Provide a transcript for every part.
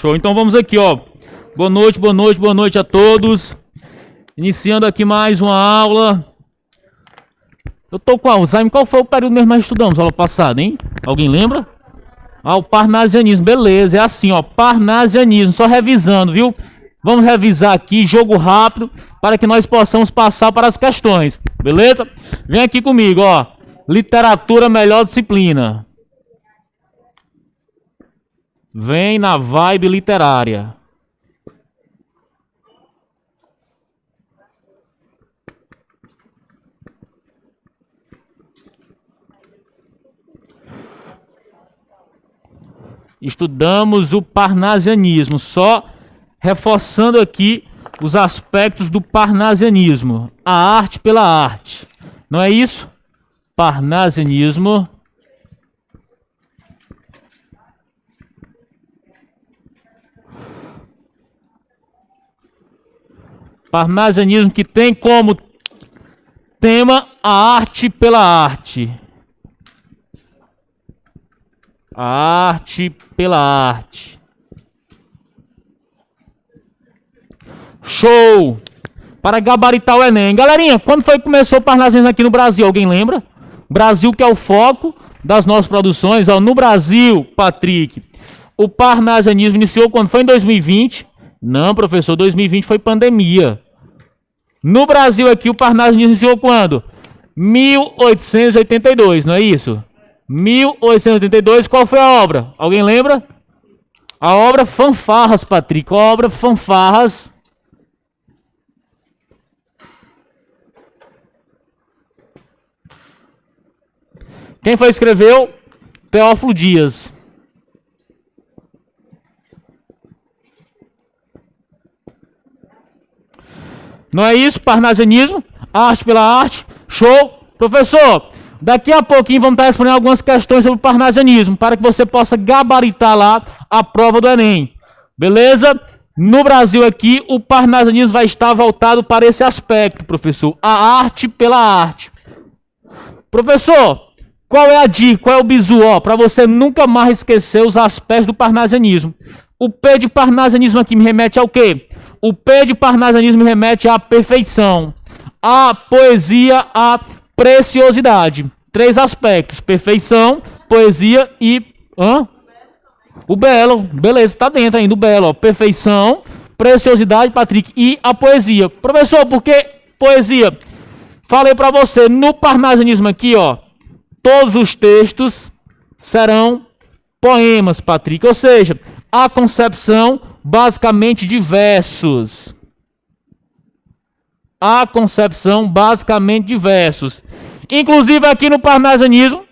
Show. Então vamos aqui, ó. Boa noite, boa noite, boa noite a todos. Iniciando aqui mais uma aula. Eu tô com Alzheimer. Qual foi o período mesmo que nós estudamos aula passada, hein? Alguém lembra? Ah, o parnasianismo. Beleza, é assim, ó. Parnasianismo. Só revisando, viu? Vamos revisar aqui, jogo rápido, para que nós possamos passar para as questões. Beleza? Vem aqui comigo, ó. Literatura, melhor disciplina. Vem na vibe literária. Estudamos o parnasianismo, só reforçando aqui os aspectos do parnasianismo. A arte pela arte. Não é isso? Parnasianismo. Parnasianismo que tem como tema a arte pela arte. A arte pela arte. Show! Para gabaritar o Enem. Galerinha, quando foi que começou o parnasianismo aqui no Brasil? Alguém lembra? Brasil, que é o foco das nossas produções. Ó, no Brasil, Patrick, o parnasianismo iniciou quando foi em 2020? Não, professor, 2020 foi pandemia. No Brasil aqui, o parnasianismo iniciou quando? 1882, não é isso? 1882, qual foi a obra? Alguém lembra? A obra Fanfarras, Patrick. A obra Fanfarras. Quem foi que escreveu? Teófilo Dias. Não é isso? Parnasianismo, arte pela arte. Show. Professor, daqui a pouquinho vamos estar respondendo algumas questões sobre o parnasianismo, para que você possa gabaritar lá a prova do Enem. Beleza? No Brasil aqui, o parnasianismo vai estar voltado para esse aspecto, professor. A arte pela arte. Professor, qual é a dica? Qual é o bizu? Para você nunca mais esquecer os aspectos do parnasianismo. O P de parnasianismo aqui me remete ao quê? O P de parnasianismo me remete à perfeição, à poesia, à preciosidade. 3 aspectos: perfeição, poesia e... O belo. Beleza, tá dentro ainda o belo. Ó. Perfeição, preciosidade, Patrick, e a poesia. Professor, por que poesia? Falei para você, no parnasianismo aqui, ó, todos os textos serão poemas, Patrick. Ou seja, a concepção basicamente de versos. A concepção basicamente de versos. Inclusive aqui no parnasianismo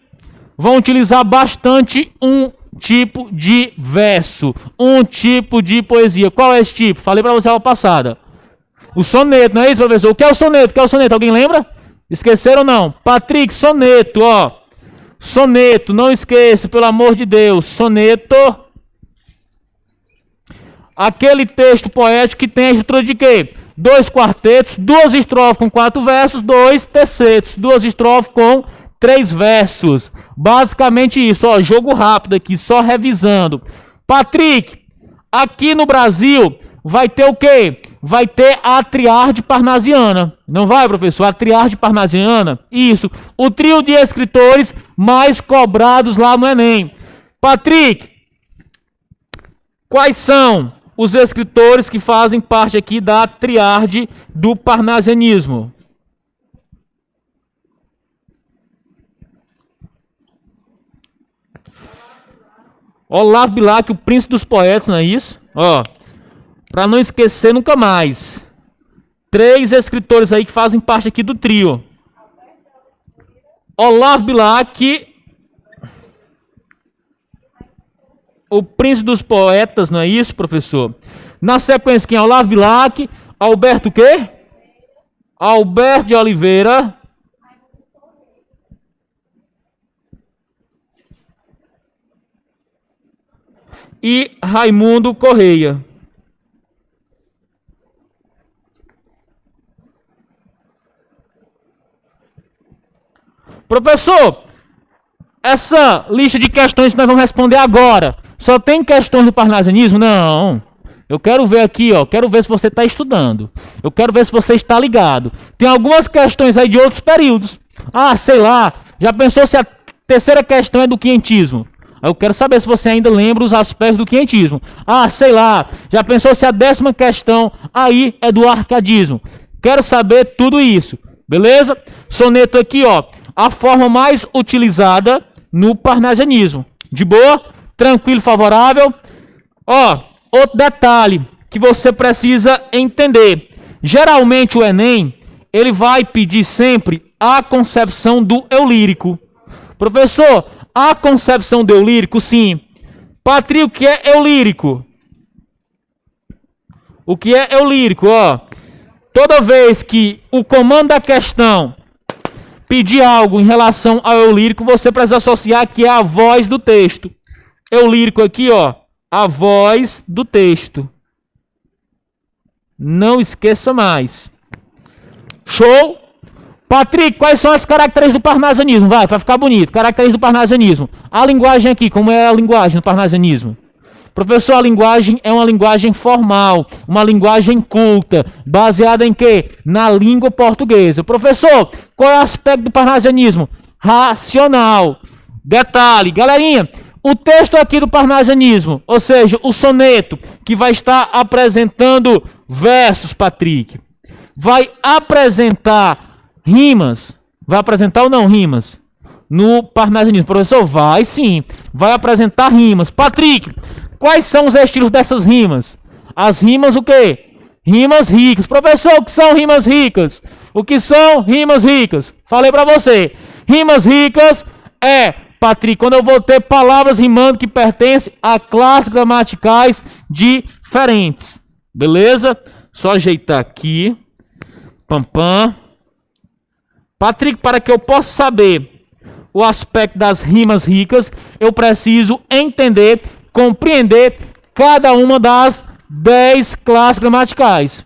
vão utilizar bastante um tipo de verso, um tipo de poesia. Qual é esse tipo? Falei para você na passada. O soneto, não é isso, professor? O que é o soneto? O que é o soneto? Alguém lembra? Esqueceram ou não? Patrick, soneto, ó. Soneto, não esqueça, pelo amor de Deus. Soneto. Aquele texto poético que tem a estrutura de quê? 2 quartetos, 2 estrofes com 4 versos, 2 tercetos, 2 estrofes com 3 versos. Basicamente isso, ó, jogo rápido aqui, só revisando. Patrick, aqui no Brasil vai ter o quê? Vai ter a triarde parnasiana. Não vai, professor? A triarde parnasiana? Isso. O trio de escritores mais cobrados lá no Enem. Patrick, quais são os escritores que fazem parte aqui da triarde do parnasianismo? Olavo Bilac, o príncipe dos poetas, não é isso? Ó, para não esquecer nunca mais. 3 escritores aí que fazem parte aqui do trio. Olavo Bilac, o príncipe dos poetas, não é isso, professor? Na sequência, quem é Olavo Bilac? Alberto o quê? Alberto de Oliveira. E Raimundo Correia. Professor, essa lista de questões que nós vamos responder agora Só tem questões do parnasianismo? Não. Eu quero ver aqui, ó. Quero ver se você está estudando. Eu quero ver se você está ligado. Tem algumas questões aí de outros períodos. Ah, sei lá. Já pensou se a terceira questão é do quinhentismo? Eu quero saber se você ainda lembra os aspectos do quinhentismo. Ah, sei lá. Já pensou se a 10ª questão aí é do arcadismo? Quero saber tudo isso. Beleza? Soneto aqui, ó. A forma mais utilizada no parnasianismo. De boa? Tranquilo, favorável? Ó, outro detalhe que você precisa entender. Geralmente o Enem, ele vai pedir sempre a concepção do eu lírico. Professor, a concepção do eu lírico, sim. Patrick, o que é eu lírico? O que é eu lírico, ó? Toda vez que o comando da questão pedir algo em relação ao eu lírico, você precisa associar que é a voz do texto. Eu lírico aqui, ó, a voz do texto. Não esqueça mais. Show? Patrick, quais são as características do parnasianismo? Vai, para ficar bonito. Características do parnasianismo. A linguagem aqui, como é a linguagem do parnasianismo? Professor, a linguagem é uma linguagem formal, uma linguagem culta, baseada em quê? Na língua portuguesa. Professor, qual é o aspecto do parnasianismo? Racional. Detalhe, galerinha, o texto aqui do parnasianismo, ou seja, o soneto, que vai estar apresentando versos, Patrick, vai apresentar rimas. Vai apresentar ou não rimas? No parnasianismo. Professor, vai sim. Vai apresentar rimas. Patrick, quais são os estilos dessas rimas? As rimas o quê? Rimas ricas. Professor, o que são rimas ricas? O que são rimas ricas? Falei pra você. Rimas ricas é, Patrick, quando eu vou ter palavras rimando que pertencem a classes gramaticais diferentes. Beleza? Só ajeitar aqui. Pam, pam. Patrick, para que eu possa saber o aspecto das rimas ricas, eu preciso entender, compreender cada uma das 10 classes gramaticais.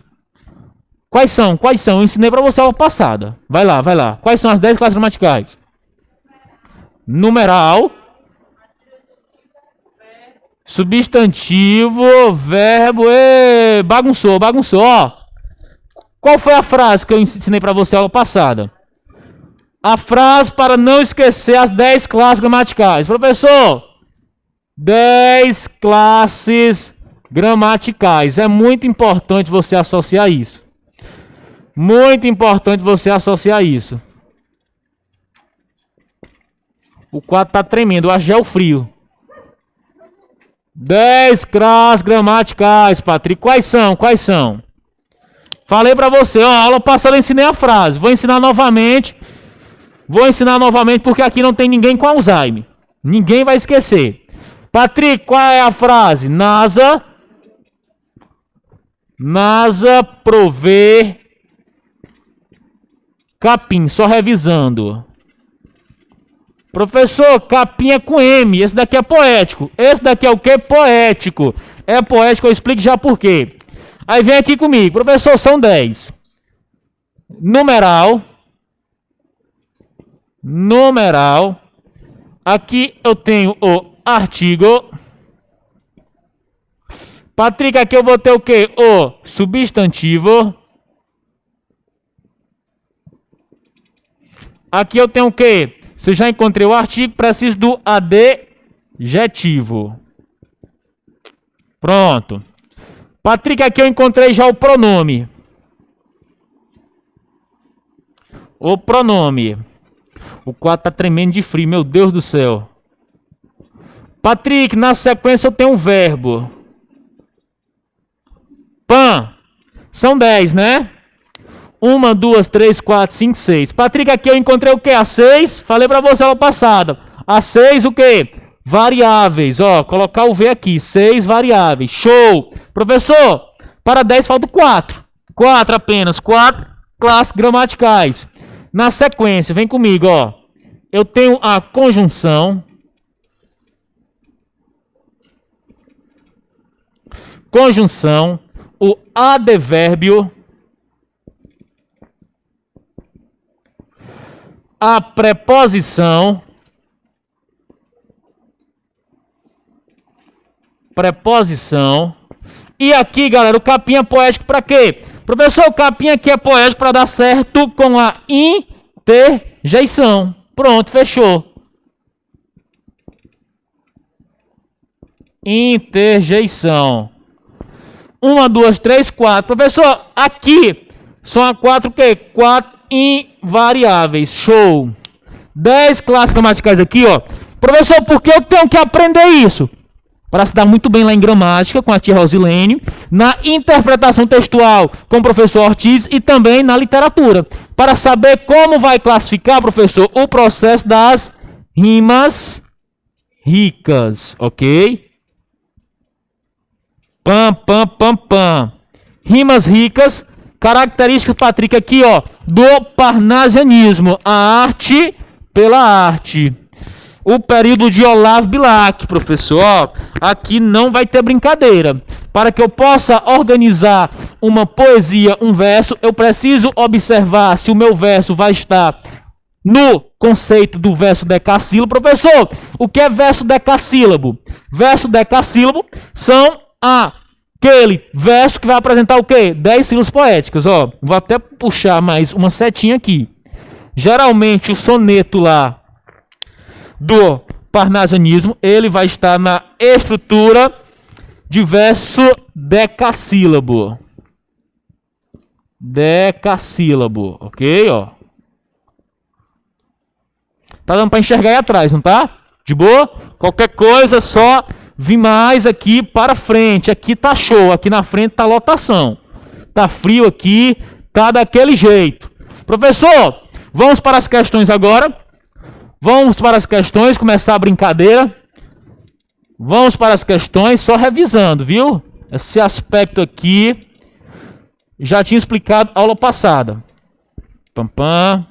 Quais são? Quais são? Eu ensinei para você a aula passada. Vai lá, vai lá. Quais são as 10 classes gramaticais? Numeral, substantivo, verbo, bagunçou, bagunçou, ó. Qual foi a frase que eu ensinei para você a aula passada? A frase para não esquecer as 10 classes gramaticais. Professor, 10 classes gramaticais. É muito importante você associar isso. Muito importante você associar isso. O quadro tá tremendo, o gel frio. 10 classes gramaticais, Patrick. Quais são? Quais são? Falei pra você, ó, a aula passada eu ensinei a frase. Vou ensinar novamente. Vou ensinar novamente porque aqui não tem ninguém com Alzheimer. Ninguém vai esquecer. Patrick, qual é a frase? NASA provê capim. Só revisando. Professor, capim é com M. Esse daqui é poético. Esse daqui é o quê? Poético. É poético, eu explico já por quê. Aí vem aqui comigo. Professor, são 10. Numeral. Aqui eu tenho o artigo. Patrick, aqui eu vou ter o quê? O substantivo. Aqui eu tenho o quê? Se eu já encontrei o artigo, preciso do adjetivo. Pronto. Patrick, aqui eu encontrei já o pronome. O pronome. O quadro tá tremendo de frio, meu Deus do céu. Patrick, na sequência eu tenho um verbo. Pan. São 10, né? 1, 2, 3, 4, 5, 6. Patrick, aqui eu encontrei o quê? A 6. Falei pra você aula passada. A 6 o quê? Variáveis. Ó, colocar o V aqui. 6 variáveis. Show. Professor, para 10 falta 4. 4 apenas. 4 classes gramaticais. Na sequência, vem comigo, ó. Eu tenho a conjunção. Conjunção. O advérbio. A preposição. preposição. E aqui, galera, o capinha poético para quê? Professor, o capinha aqui é poético para dar certo com a interjeição. Pronto, fechou. Interjeição. 1, 2, 3, 4. Professor, aqui são a 4 o quê? 4 invariáveis. Show. 10 classes gramaticais aqui, ó. Professor, por que eu tenho que aprender isso? Para se dar muito bem lá em gramática com a tia Rosilene, na interpretação textual com o professor Ortiz e também na literatura. Para saber como vai classificar, professor, o processo das rimas ricas, ok? Pam, pam, pam, pam. Rimas ricas, características, Patrick, aqui, ó, do parnasianismo. A arte pela arte. O período de Olavo Bilac, professor. Ó, aqui não vai ter brincadeira. Para que eu possa organizar uma poesia, um verso, eu preciso observar se o meu verso vai estar no conceito do verso decassílabo. Professor, o que é verso decassílabo? Verso decassílabo são aquele verso que vai apresentar o quê? 10 sílabas poéticas. Ó, vou até puxar mais uma setinha aqui. Geralmente o soneto lá do parnasianismo, ele vai estar na estrutura de verso decassílabo. Decassílabo, ok? Ó. Tá dando para enxergar aí atrás, não tá? De boa? Qualquer coisa, só vir mais aqui para frente. Aqui tá show, aqui na frente tá lotação. Tá frio aqui, tá daquele jeito. Professor, vamos para as questões agora. Vamos para as questões, começar a brincadeira. Vamos para as questões, só revisando, viu? Esse aspecto aqui já tinha explicado aula passada. Pam, pam,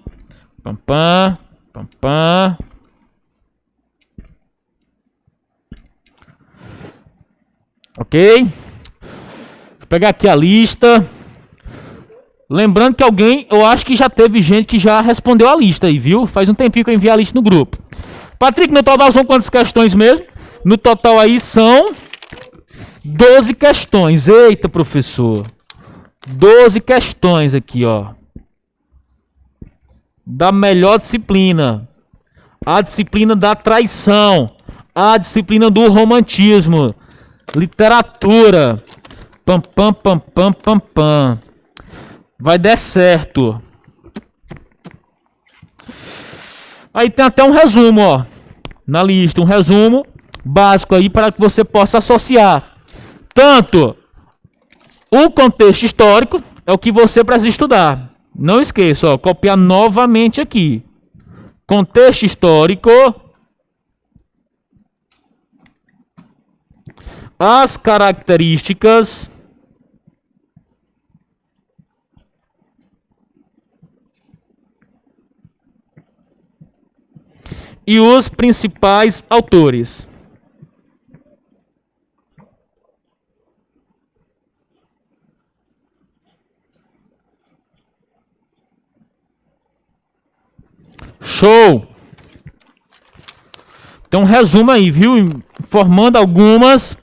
pam, pam, pam, pam. Ok? Vou pegar aqui a lista. Lembrando que alguém, eu acho que já teve gente que já respondeu a lista aí, viu? Faz um tempinho que eu enviei a lista no grupo. Patrick, no total são quantas questões mesmo? No total aí são 12 questões. Eita, professor. 12 questões aqui, ó. Da melhor disciplina. A disciplina da traição. A disciplina do romantismo. Literatura. Pam, pam, pam, pam, pam, pam. Vai dar certo. Aí tem até um resumo, ó. Na lista, um resumo básico aí para que você possa associar. Tanto o contexto histórico, é o que você precisa estudar. Não esqueça, ó. Copiar novamente aqui. Contexto histórico. As características e os principais autores. Show! Tem um resumo aí, viu? Formando algumas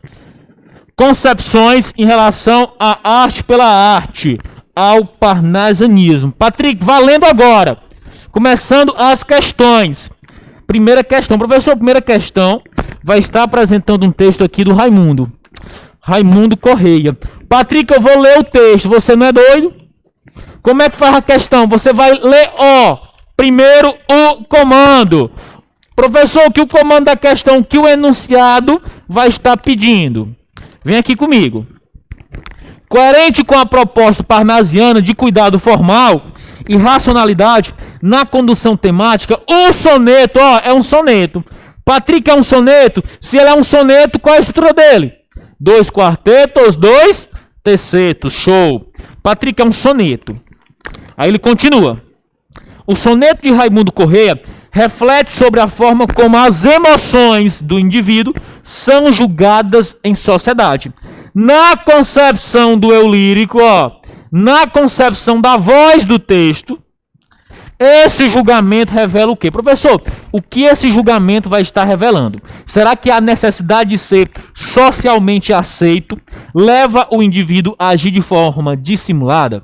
concepções em relação à arte pela arte, ao parnasianismo. Patrick, valendo agora. Começando as questões. Primeira questão, professor, primeira questão vai estar apresentando um texto aqui do Raimundo. Raimundo Correia. Patrick, eu vou ler o texto, você não é doido? Como é que faz a questão? Você vai ler, primeiro o comando. Professor, que o comando da questão, que o enunciado vai estar pedindo. Vem aqui comigo. Coerente com a proposta parnasiana de cuidado formal e racionalidade na condução temática, o soneto, é um soneto. Patrick é um soneto? Se ele é um soneto, qual é a estrutura dele? 2 quartetos, 2 tercetos, show. Patrick é um soneto. Aí ele continua. O soneto de Raimundo Correia reflete sobre a forma como as emoções do indivíduo são julgadas em sociedade. Na concepção do eu lírico, na concepção da voz do texto, Esse julgamento revela o quê? Professor, o que esse julgamento vai estar revelando? Será que a necessidade de ser socialmente aceito leva o indivíduo a agir de forma dissimulada?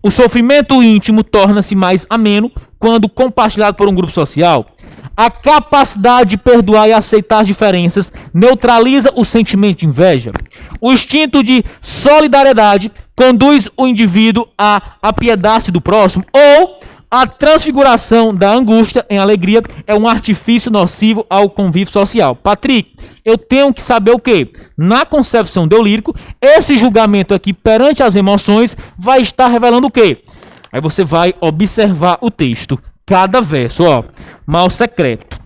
O sofrimento íntimo torna-se mais ameno quando compartilhado por um grupo social. A capacidade de perdoar e aceitar as diferenças neutraliza o sentimento de inveja. O instinto de solidariedade conduz o indivíduo a apiedar-se do próximo, ou a transfiguração da angústia em alegria é um artifício nocivo ao convívio social. Patrick, eu tenho que saber o quê? Na concepção do eu lírico, esse julgamento aqui perante as emoções vai estar revelando o quê? Aí você vai observar o texto, cada verso, ó. Mal secreto.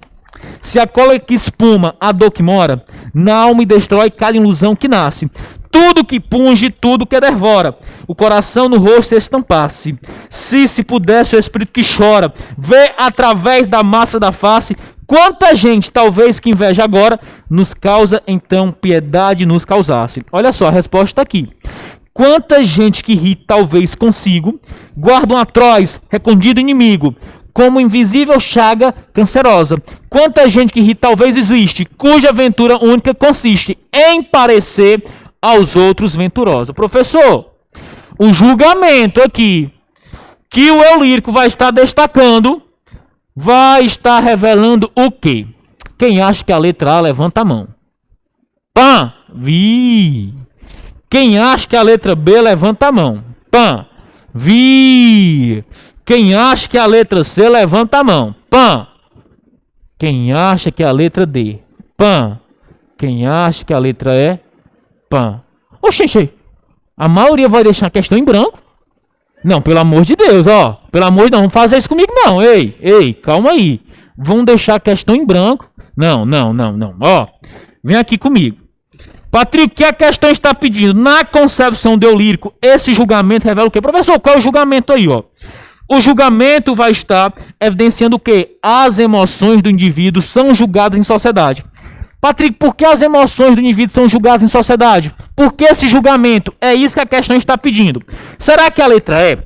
Se a cólera que espuma, a dor que mora, na alma e destrói cada ilusão que nasce. Tudo que punge, tudo que devora. O coração no rosto estampasse. Se pudesse o espírito que chora, vê através da máscara da face, quanta gente, talvez que inveja agora, nos causa, então piedade nos causasse. Olha só, a resposta está aqui. Quanta gente que ri, talvez consigo, guarda um atroz, recondido inimigo, como invisível chaga cancerosa. Quanta gente que ri, talvez existe, cuja aventura única consiste em parecer aos outros venturosa. Professor, o julgamento aqui que o eu lírico vai estar destacando vai estar revelando o quê? Quem acha que a letra A, levanta a mão. Pã! Vi! Quem acha que a letra B, levanta a mão. Pã! Vi! Quem acha que a letra C, levanta a mão. Pã! Quem acha que a letra D? Pã! Quem acha que a letra E? Pã! Oxê, a maioria vai deixar a questão em branco. Não, pelo amor de Deus, ó. Pelo amor de Deus, não faça isso comigo não. Ei, calma aí. Vão deixar a questão em branco. Não. Ó, vem aqui comigo. Patrick, o que a questão está pedindo? Na concepção do eu lírico, esse julgamento revela o quê? Professor, qual é o julgamento aí, ó? O julgamento vai estar evidenciando o quê? As emoções do indivíduo são julgadas em sociedade. Patrick, por que as emoções do indivíduo são julgadas em sociedade? Por que esse julgamento? É isso que a questão está pedindo. Será que a letra E?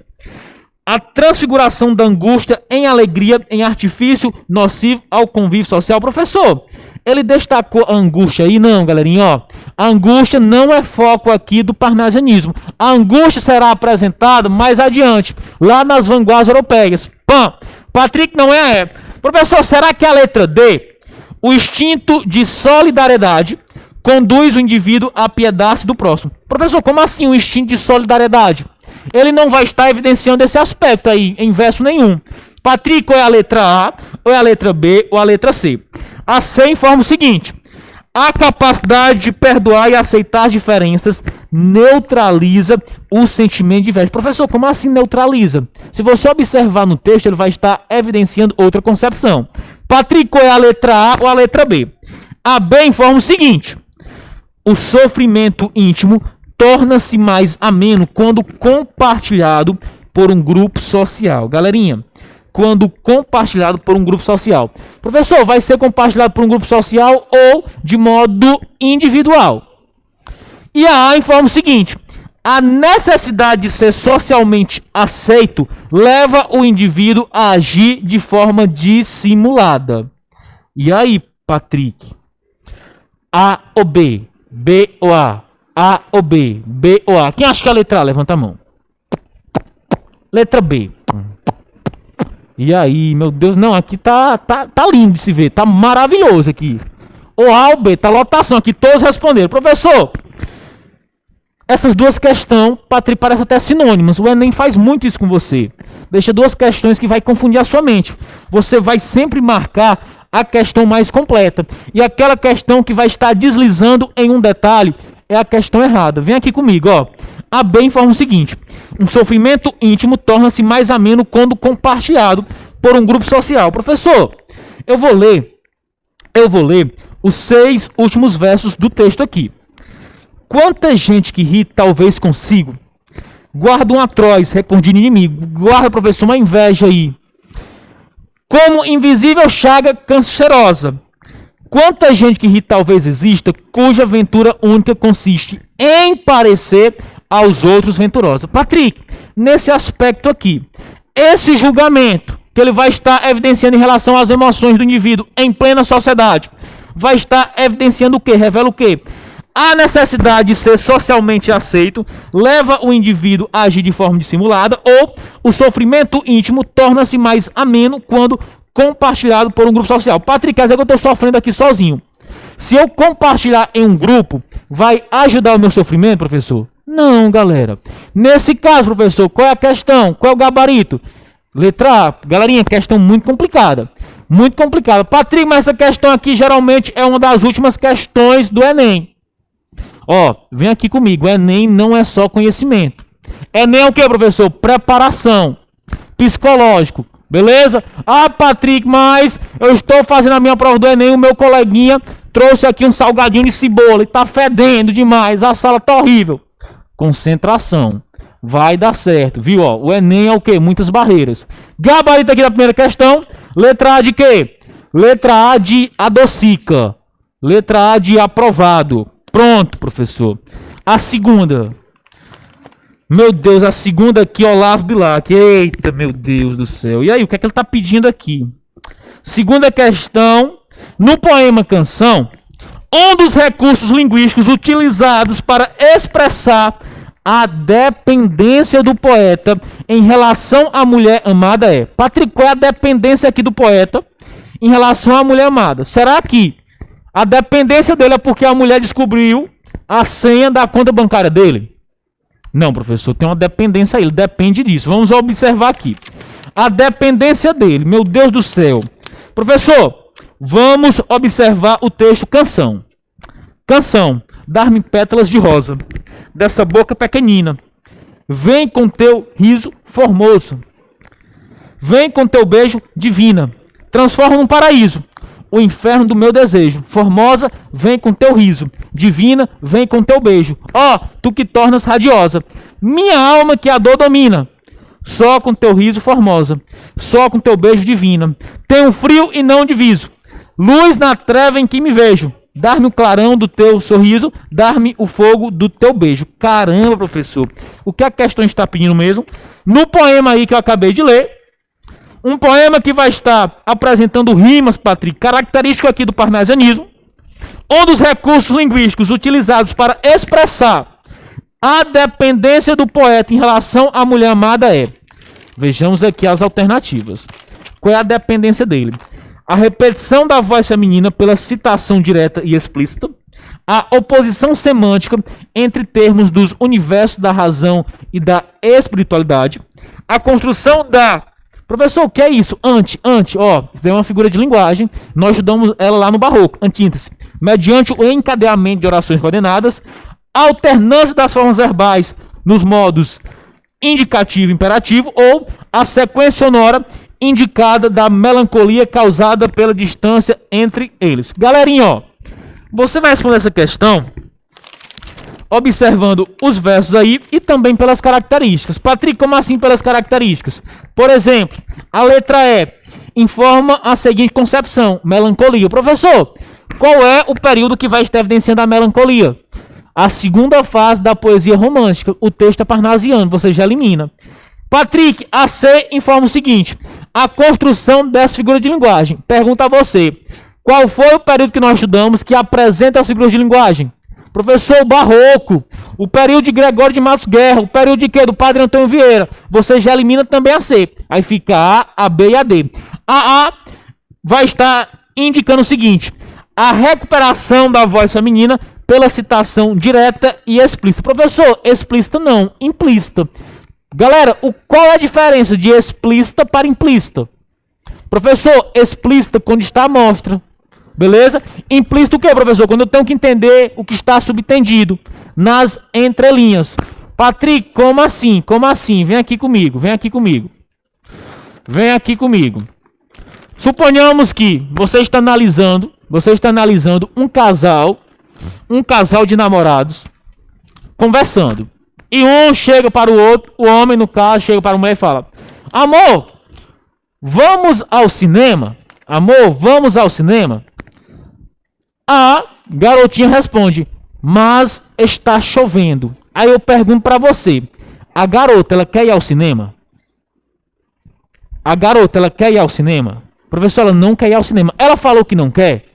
A transfiguração da angústia em alegria, em artifício nocivo ao convívio social. Professor, ele destacou a angústia aí? Não, galerinha, ó. A angústia não é foco aqui do parnasianismo. A angústia será apresentada mais adiante, lá nas vanguardas europeias. Pã, Patrick, não é a E. Professor, será que a letra D? O instinto de solidariedade conduz o indivíduo a apiedar-se do próximo. Professor, como assim o instinto de solidariedade? Ele não vai estar evidenciando esse aspecto aí, em verso nenhum. Patrick, ou é a letra A, ou é a letra B, ou a letra C. A C informa o seguinte: a capacidade de perdoar e aceitar as diferenças neutraliza o sentimento de inveja. Professor, como assim neutraliza? Se você observar no texto, ele vai estar evidenciando outra concepção. Patrick, ou é a letra A ou a letra B? A B informa o seguinte: o sofrimento íntimo torna-se mais ameno quando compartilhado por um grupo social. Galerinha, quando compartilhado por um grupo social. Professor, vai ser compartilhado por um grupo social ou de modo individual? E a A informa o seguinte: a necessidade de ser socialmente aceito leva o indivíduo a agir de forma dissimulada. E aí, Patrick? A ou B? B ou A? A ou B? B ou A? Quem acha que é a letra A? Levanta a mão. Letra B. E aí, meu Deus, não, aqui tá lindo de se ver, tá maravilhoso aqui. O A ou B, tá lotação aqui, todos responderam. Professor, essas duas questões, Patrick, parecem até sinônimas. O Enem faz muito isso com você. Deixa duas questões que vai confundir a sua mente. Você vai sempre marcar a questão mais completa. E aquela questão que vai estar deslizando em um detalhe é a questão errada. Vem aqui comigo, ó. A B informa o seguinte: um sofrimento íntimo torna-se mais ameno quando compartilhado por um grupo social. Professor, eu vou ler os 6 últimos versos do texto aqui. Quanta gente que ri, talvez consigo, guarda um atroz, recorde inimigo, guarda, professor, uma inveja aí, como invisível chaga cancerosa. Quanta gente que ri, talvez exista, cuja aventura única consiste em parecer aos outros venturosa. Patrick, nesse aspecto aqui, esse julgamento que ele vai estar evidenciando em relação às emoções do indivíduo em plena sociedade? Vai estar evidenciando o quê? Revela o quê? A necessidade de ser socialmente aceito leva o indivíduo a agir de forma dissimulada, ou o sofrimento íntimo torna-se mais ameno quando compartilhado por um grupo social. Patrick, quer dizer que eu estou sofrendo aqui sozinho. Se eu compartilhar em um grupo, vai ajudar o meu sofrimento, professor? Não, galera. Nesse caso, professor, qual é a questão? Qual é o gabarito? Letra A. Galerinha, questão muito complicada. Muito complicada. Patrick, mas essa questão aqui geralmente é uma das últimas questões do Enem. Ó, vem aqui comigo. Enem não é só conhecimento. Enem é o que, professor? Preparação. Psicológico. Beleza? Ah, Patrick, mas eu estou fazendo a minha prova do Enem, o meu coleguinha trouxe aqui um salgadinho de cebola e tá fedendo demais, a sala tá horrível. Concentração. Vai dar certo, viu? Ó, o Enem é o quê? Muitas barreiras. Gabarito aqui da primeira questão. Letra A de quê? Letra A de adocica. Letra A de aprovado. Pronto, professor. A segunda. Meu Deus, a segunda aqui, Olavo Bilac. Eita, meu Deus do céu. E aí, o que é que ele tá pedindo aqui? Segunda questão. No poema Canção, um dos recursos linguísticos utilizados para expressar a dependência do poeta em relação à mulher amada é... Patrick, qual é a dependência aqui do poeta em relação à mulher amada? Será que a dependência dele é porque a mulher descobriu a senha da conta bancária dele? Não, professor, tem uma dependência aí, ele depende disso. Vamos observar aqui. A dependência dele, meu Deus do céu. Professor, vamos observar o texto Canção. Canção, dar-me pétalas de rosa, dessa boca pequenina. Vem com teu riso formoso. Vem com teu beijo divina. Transforma num paraíso o inferno do meu desejo. Formosa, vem com teu riso. Divina, vem com teu beijo. Ó, tu que tornas radiosa. Minha alma que a dor domina. Só com teu riso formosa. Só com teu beijo divina. Tenho frio e não diviso. Luz na treva em que me vejo. Dar-me o clarão do teu sorriso. Dar-me o fogo do teu beijo. Caramba, professor. O que a questão está pedindo mesmo? No poema aí que eu acabei de ler. Um poema que vai estar apresentando rimas, Patrick, característico aqui do parnasianismo. Um dos recursos linguísticos utilizados para expressar a dependência do poeta em relação à mulher amada é... Vejamos aqui as alternativas. Qual é a dependência dele? A repetição da voz feminina pela citação direta e explícita. A oposição semântica entre termos dos universos da razão e da espiritualidade. A construção da... Professor, o que é isso? Ó, isso daí é uma figura de linguagem. Nós estudamos ela lá no Barroco, antíntese. Mediante o encadeamento de orações coordenadas, alternância das formas verbais nos modos indicativo e imperativo, ou a sequência sonora indicada da melancolia causada pela distância entre eles. Galerinha, ó, você vai responder essa questão observando os versos aí e também pelas características. Patrick, como assim pelas características? Por exemplo, a letra E informa a seguinte concepção: melancolia. Professor, qual é o período que vai estar evidenciando a melancolia? A segunda fase da poesia romântica. O texto é parnasiano, você já elimina. Patrick, a C informa o seguinte: a construção dessa figura de linguagem. Pergunta a você: qual foi o período que nós estudamos que apresenta as figuras de linguagem? Professor, o Barroco, o período de Gregório de Matos Guerra, o período de quê? Do Padre Antônio Vieira. Você já elimina também a C. Aí fica A B e a D. A A vai estar indicando o seguinte: a recuperação da voz feminina pela citação direta e explícita. Professor, explícita não, implícita. Galera, qual é a diferença de explícita para implícita? Professor, explícita quando está à mostra. Beleza? Implícito o que, professor? Quando eu tenho que entender o que está subtendido nas entrelinhas. Patrick, como assim? Como assim? Vem aqui comigo, vem aqui comigo. Vem aqui comigo. Suponhamos que você está analisando um casal de namorados conversando. E um chega para o outro, o homem no caso chega para a mulher e fala: amor, vamos ao cinema? Amor, vamos ao cinema? A garotinha responde: mas está chovendo. Aí eu pergunto para você: a garota, ela quer ir ao cinema? A garota, ela quer ir ao cinema? Professor, ela não quer ir ao cinema. Ela falou que não quer?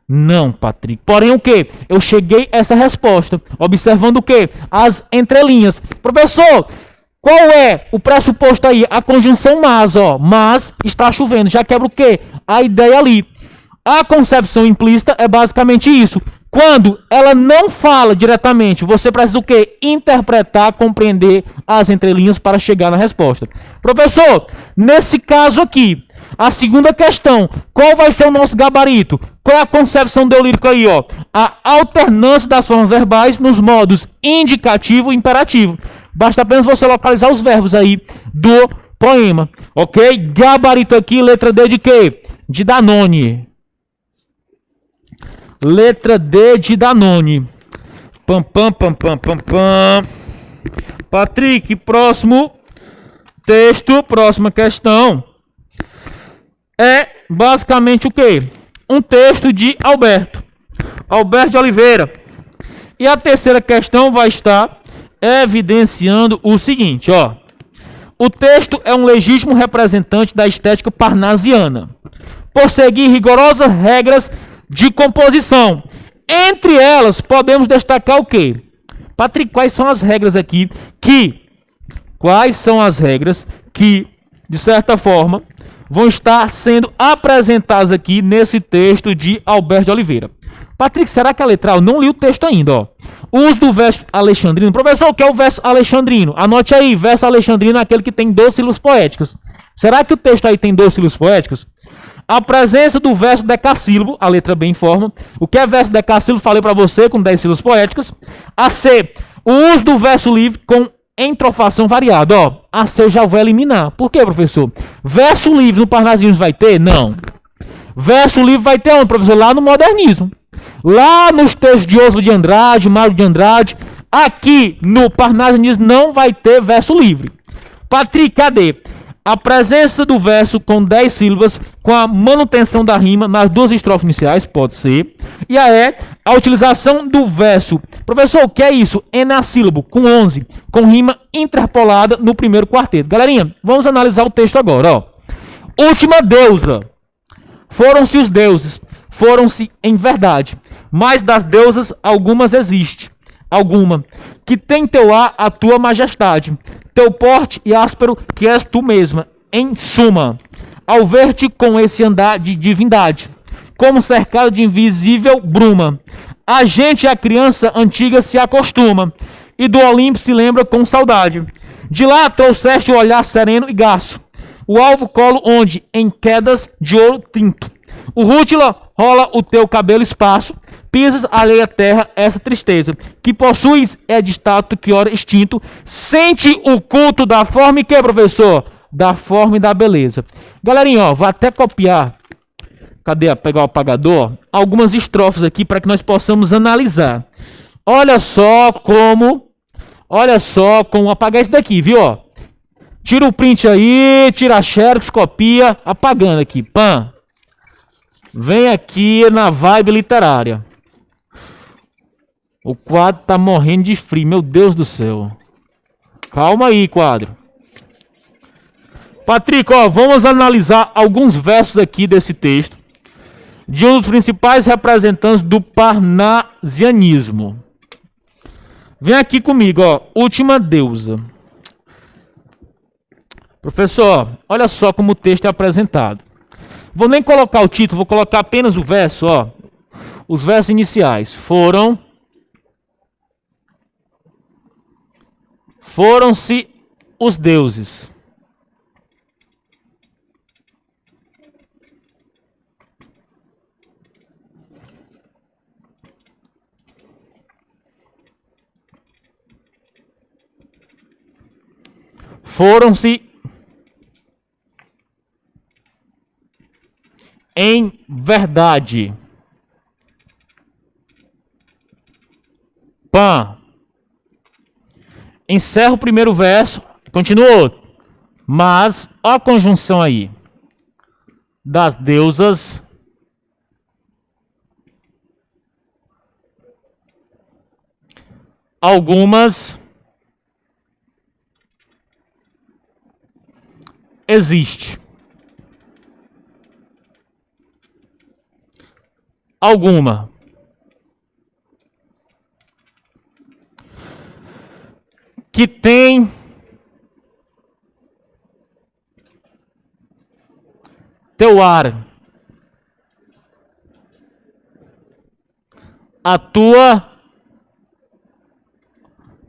Não, Patrick. Porém, o que? Eu cheguei a essa resposta, observando o que? As entrelinhas. Professor, qual é o pressuposto aí? A conjunção mas, ó. Mas está chovendo. Já quebra o quê? A ideia ali. A concepção implícita é basicamente isso. Quando ela não fala diretamente, você precisa o quê? Interpretar, compreender as entrelinhas para chegar na resposta. Professor, nesse caso aqui, a segunda questão, qual vai ser o nosso gabarito? Qual é a concepção deolírica aí, ó? A alternância das formas verbais nos modos indicativo e imperativo. Basta apenas você localizar os verbos aí do poema, ok? Gabarito aqui, letra D de quê? De Danone. Letra D de Danone. Pam, pam, pam, pam, pam, pam. Patrick, próximo texto, próxima questão. É basicamente o quê? Um texto de Alberto de Oliveira. E a terceira questão vai estar evidenciando o seguinte, ó. O texto é um legítimo representante da estética parnasiana, por seguir rigorosas regras de composição. Entre elas, podemos destacar o quê? Patrick, quais são as regras aqui Quais são as regras que, de certa forma, vão estar sendo apresentadas aqui nesse texto de Alberto de Oliveira? Patrick, será que a letra A? Eu não li o texto ainda, ó. Uso do verso alexandrino. Professor, o que é o verso alexandrino? Anote aí, verso alexandrino é aquele que tem 12 sílabas poéticas. Será que o texto aí tem 12 sílabas poéticas? A presença do verso decassílabo, a letra B informa. O que é verso decassílabo? Falei para você, com 10 sílabas poéticas. A C, o uso do verso livre com entrofação variada. Ó, a C eu já vou eliminar. Por quê, professor? Verso livre no Parnasianismo vai ter? Não. Verso livre vai ter onde, professor? Lá no modernismo. Lá nos textos de Oswald de Andrade, Mário de Andrade. Aqui no Parnasianismo não vai ter verso livre. Patrick, cadê? A presença do verso com 10 sílabas, com a manutenção da rima nas duas estrofes iniciais, pode ser. E a utilização do verso. Professor, o que é isso? Enassílabo, com 11, com rima interpolada no primeiro quarteto. Galerinha, vamos analisar o texto agora, ó. Última deusa. Foram-se os deuses, foram-se em verdade. Mas das deusas, algumas existe. Alguma. Que tem teu ar a tua majestade. Teu porte e áspero que és tu mesma. Em suma, ao ver-te com esse andar de divindade, como cercado de invisível bruma, a gente e a criança antiga se acostuma, e do Olimpo se lembra com saudade. De lá trouxeste o olhar sereno e gaço, o alvo colo onde, em quedas de ouro tinto, o rútila rola o teu cabelo espaço, pisas alheia terra essa tristeza, que possuis é de status que ora extinto, sente o culto da forma e que, professor? Da forma e da beleza. Galerinha, ó, vou até copiar, cadê? Pegar o apagador, algumas estrofes aqui para que nós possamos analisar. Olha só como, apagar isso daqui, viu, ó? Tira o print aí, tira a xerox, copia, apagando aqui, pã. Vem aqui na vibe literária. O quadro tá morrendo de frio, meu Deus do céu. Calma aí, quadro. Patrick, ó, vamos analisar alguns versos aqui desse texto de um dos principais representantes do parnasianismo. Vem aqui comigo, ó. Última deusa. Professor, olha só como o texto é apresentado. Vou nem colocar o título, vou colocar apenas o verso, ó. Os versos iniciais. Foram-se os deuses. Foram-se em verdade. Pã. Encerra o primeiro verso. Continua. Mas, ó a conjunção aí. Das deusas. Algumas existe alguma que tem teu ar, a tua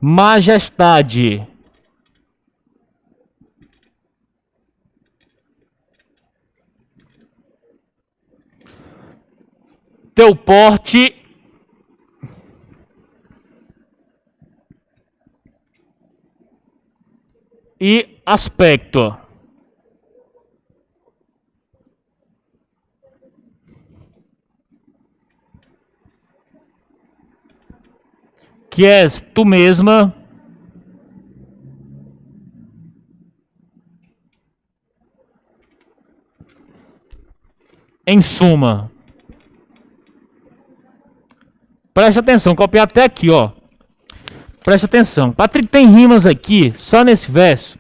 majestade, teu porte e aspecto. Que és tu mesma em suma. Preste atenção, copiar até aqui, ó. Preste atenção. Patrick, tem rimas aqui, só nesse verso.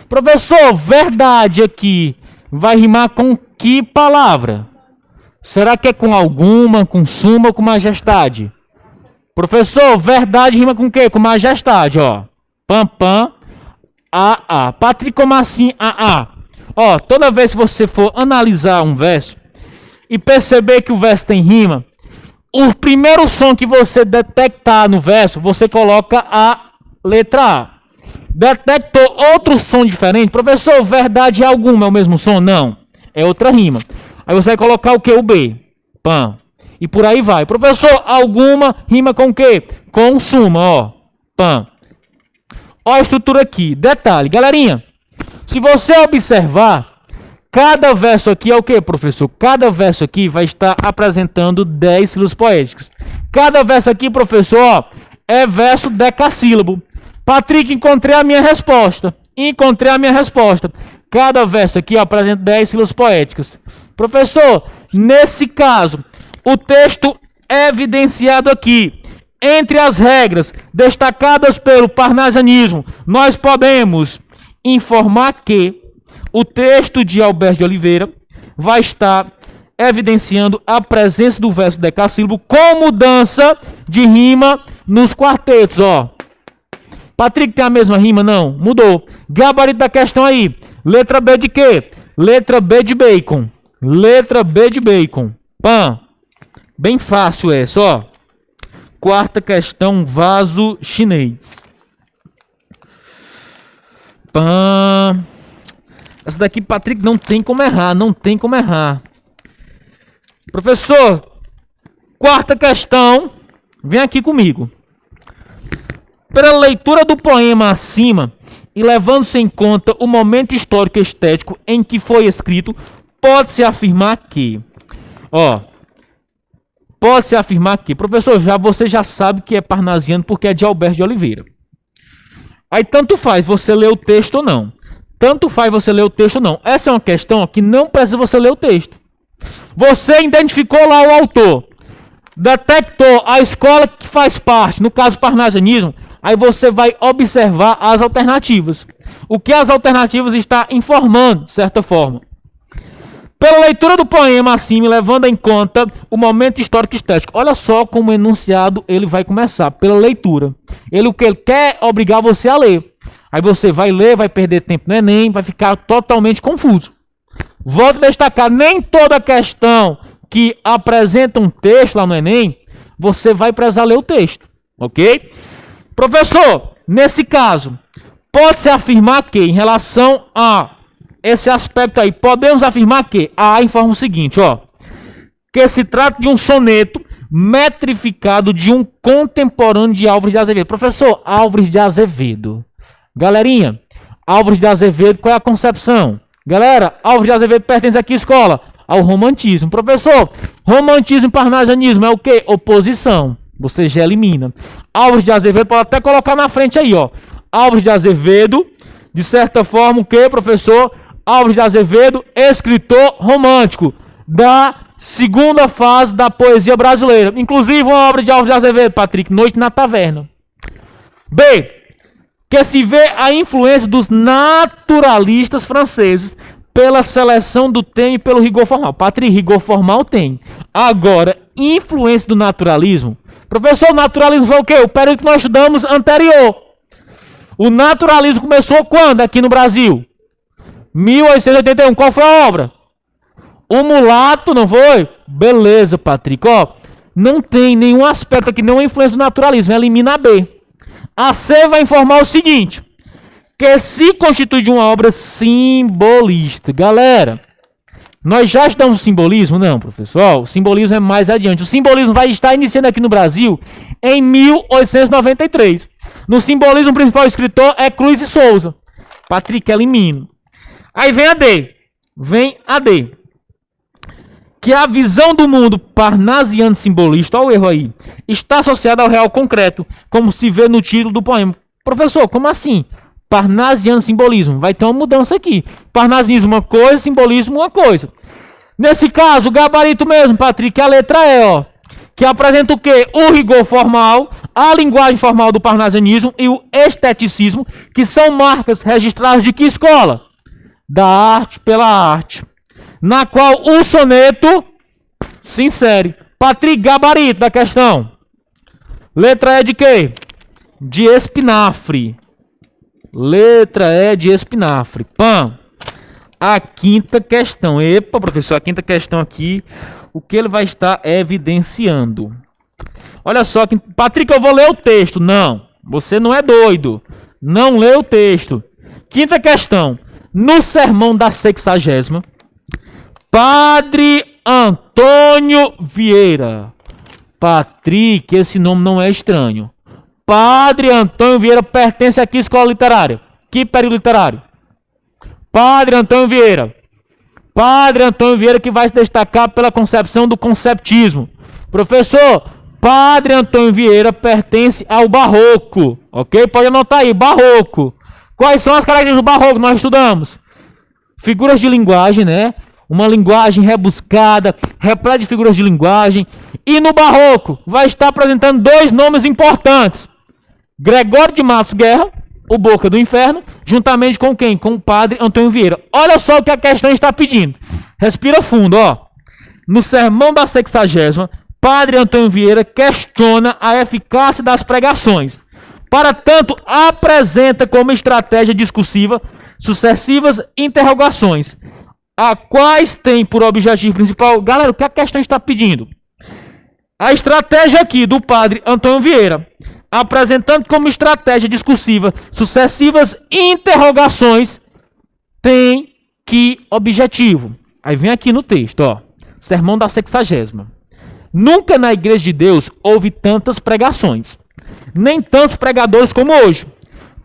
Professor, verdade aqui vai rimar com que palavra? Será que é com alguma, com suma ou com majestade? Professor, verdade rima com o quê? Com majestade, ó. Pam, pam, a. Patrick, como assim a? Ó, toda vez que você for analisar um verso e perceber que o verso tem rima, o primeiro som que você detectar no verso, você coloca a letra A. Detectou outro som diferente? Professor, verdade é alguma, é o mesmo som? Não, é outra rima. Aí você vai colocar o que? O B. Pam. E por aí vai. Professor, alguma rima com o quê? Com suma, ó. Pam. Ó a estrutura aqui. Detalhe, galerinha. Se você observar, cada verso aqui é o quê, professor? Cada verso aqui vai estar apresentando 10 sílabas poéticas. Cada verso aqui, professor, ó, é verso decassílabo. Patrick, encontrei a minha resposta. Encontrei a minha resposta. Cada verso aqui, ó, apresenta 10 sílabas poéticas. Professor, nesse caso, o texto é evidenciado aqui. Entre as regras destacadas pelo parnasianismo, nós podemos informar que o texto de Alberto de Oliveira vai estar evidenciando a presença do verso decassílabo com mudança de rima nos quartetos, ó. Patrick, tem a mesma rima? Não, mudou. Gabarito da questão aí. Letra B de quê? Letra B de bacon. Letra B de bacon. Pã. Bem fácil essa, ó. Quarta questão, vaso chinês. Pã. Essa daqui, Patrick, não tem como errar, não tem como errar. Professor, quarta questão, vem aqui comigo. Pela leitura do poema acima e levando-se em conta o momento histórico e estético em que foi escrito, pode-se afirmar que, ó, pode-se afirmar que, professor, você já sabe que é parnasiano porque é de Alberto de Oliveira. Aí tanto faz você ler o texto ou não. Tanto faz você ler o texto ou não. Essa é uma questão que não precisa você ler o texto. Você identificou lá o autor, detectou a escola que faz parte, no caso parnasianismo, aí você vai observar as alternativas. O que as alternativas está informando, de certa forma. Pela leitura do poema acima, levando em conta o momento histórico e estético. Olha só como o enunciado ele vai começar, pela leitura. O que ele quer é obrigar você a ler. Aí você vai ler, vai perder tempo no Enem, vai ficar totalmente confuso. Volto a destacar, nem toda questão que apresenta um texto lá no Enem, você vai precisar ler o texto, ok? Professor, nesse caso, pode-se afirmar que, em relação a esse aspecto aí, podemos afirmar que a informa o seguinte, ó, que se trata de um soneto metrificado de um contemporâneo de Álvares de Azevedo. Professor, Álvares de Azevedo. Galerinha, Álvares de Azevedo, qual é a concepção? Galera, Álvares de Azevedo pertence a que escola? Ao romantismo. Professor, romantismo e parnasianismo é o quê? Oposição. Você já elimina. Álvares de Azevedo, pode até colocar na frente aí, ó. Álvares de Azevedo, de certa forma, o quê, professor? Álvares de Azevedo, escritor romântico da segunda fase da poesia brasileira. Inclusive uma obra de Álvares de Azevedo, Patrick, Noite na Taverna. B. que se vê a influência dos naturalistas franceses pela seleção do tema e pelo rigor formal. Patrick, rigor formal tem. Agora, influência do naturalismo. Professor, o naturalismo foi o quê? O período que nós estudamos anterior. O naturalismo começou quando aqui no Brasil? 1881. Qual foi a obra? O Mulato, não foi? Beleza, Patrick. Ó, não tem nenhum aspecto aqui, não é influência do naturalismo. Elimina a B. A C vai informar o seguinte, que se constitui de uma obra simbolista. Galera, nós já estudamos o simbolismo? Não, professor. Ó, o simbolismo é mais adiante. O simbolismo vai estar iniciando aqui no Brasil em 1893. No simbolismo, o principal escritor é Cruz e Souza. Patrick, elimina. Aí vem a D. Vem a D. Que a visão do mundo parnasiano simbolista, olha o erro aí, está associada ao real concreto, como se vê no título do poema. Professor, como assim? Parnasiano simbolismo. Vai ter uma mudança aqui. Parnasianismo uma coisa, simbolismo uma coisa. Nesse caso, o gabarito mesmo, Patrick, a letra E, ó, que apresenta o quê? O rigor formal, a linguagem formal do parnasianismo e o esteticismo, que são marcas registradas de que escola? Da arte pela arte. Na qual o soneto se insere. Patrick, gabarito da questão. Letra E de quê? De espinafre. Letra E de espinafre. Pam. A quinta questão. Epa, professor, a quinta questão aqui. O que ele vai estar evidenciando? Olha só, Patrick, eu vou ler o texto. Não, você não é doido. Não lê o texto. Quinta questão. No sermão da 60ª, Padre Antônio Vieira. Patrick, esse nome não é estranho. Padre Antônio Vieira pertence a que escola literária? Que período literário? Padre Antônio Vieira. Padre Antônio Vieira que vai se destacar pela concepção do conceptismo. Professor, Padre Antônio Vieira pertence ao barroco. Ok? Pode anotar aí, barroco. Quais são as características do barroco que nós estudamos? Figuras de linguagem, né? Uma linguagem rebuscada, repleta de figuras de linguagem. E no barroco vai estar apresentando dois nomes importantes. Gregório de Matos Guerra, o Boca do Inferno, juntamente com quem? Com o Padre Antônio Vieira. Olha só o que a questão está pedindo. Respira fundo, ó. No sermão da 60ª, Padre Antônio Vieira questiona a eficácia das pregações. Para tanto, apresenta como estratégia discursiva sucessivas interrogações, a quais tem por objetivo principal... Galera, o que a questão está pedindo? A estratégia aqui do Padre Antônio Vieira, apresentando como estratégia discursiva sucessivas interrogações, tem que objetivo. Aí vem aqui no texto, ó. Sermão da 60ª. Nunca na Igreja de Deus houve tantas pregações, nem tantos pregadores como hoje.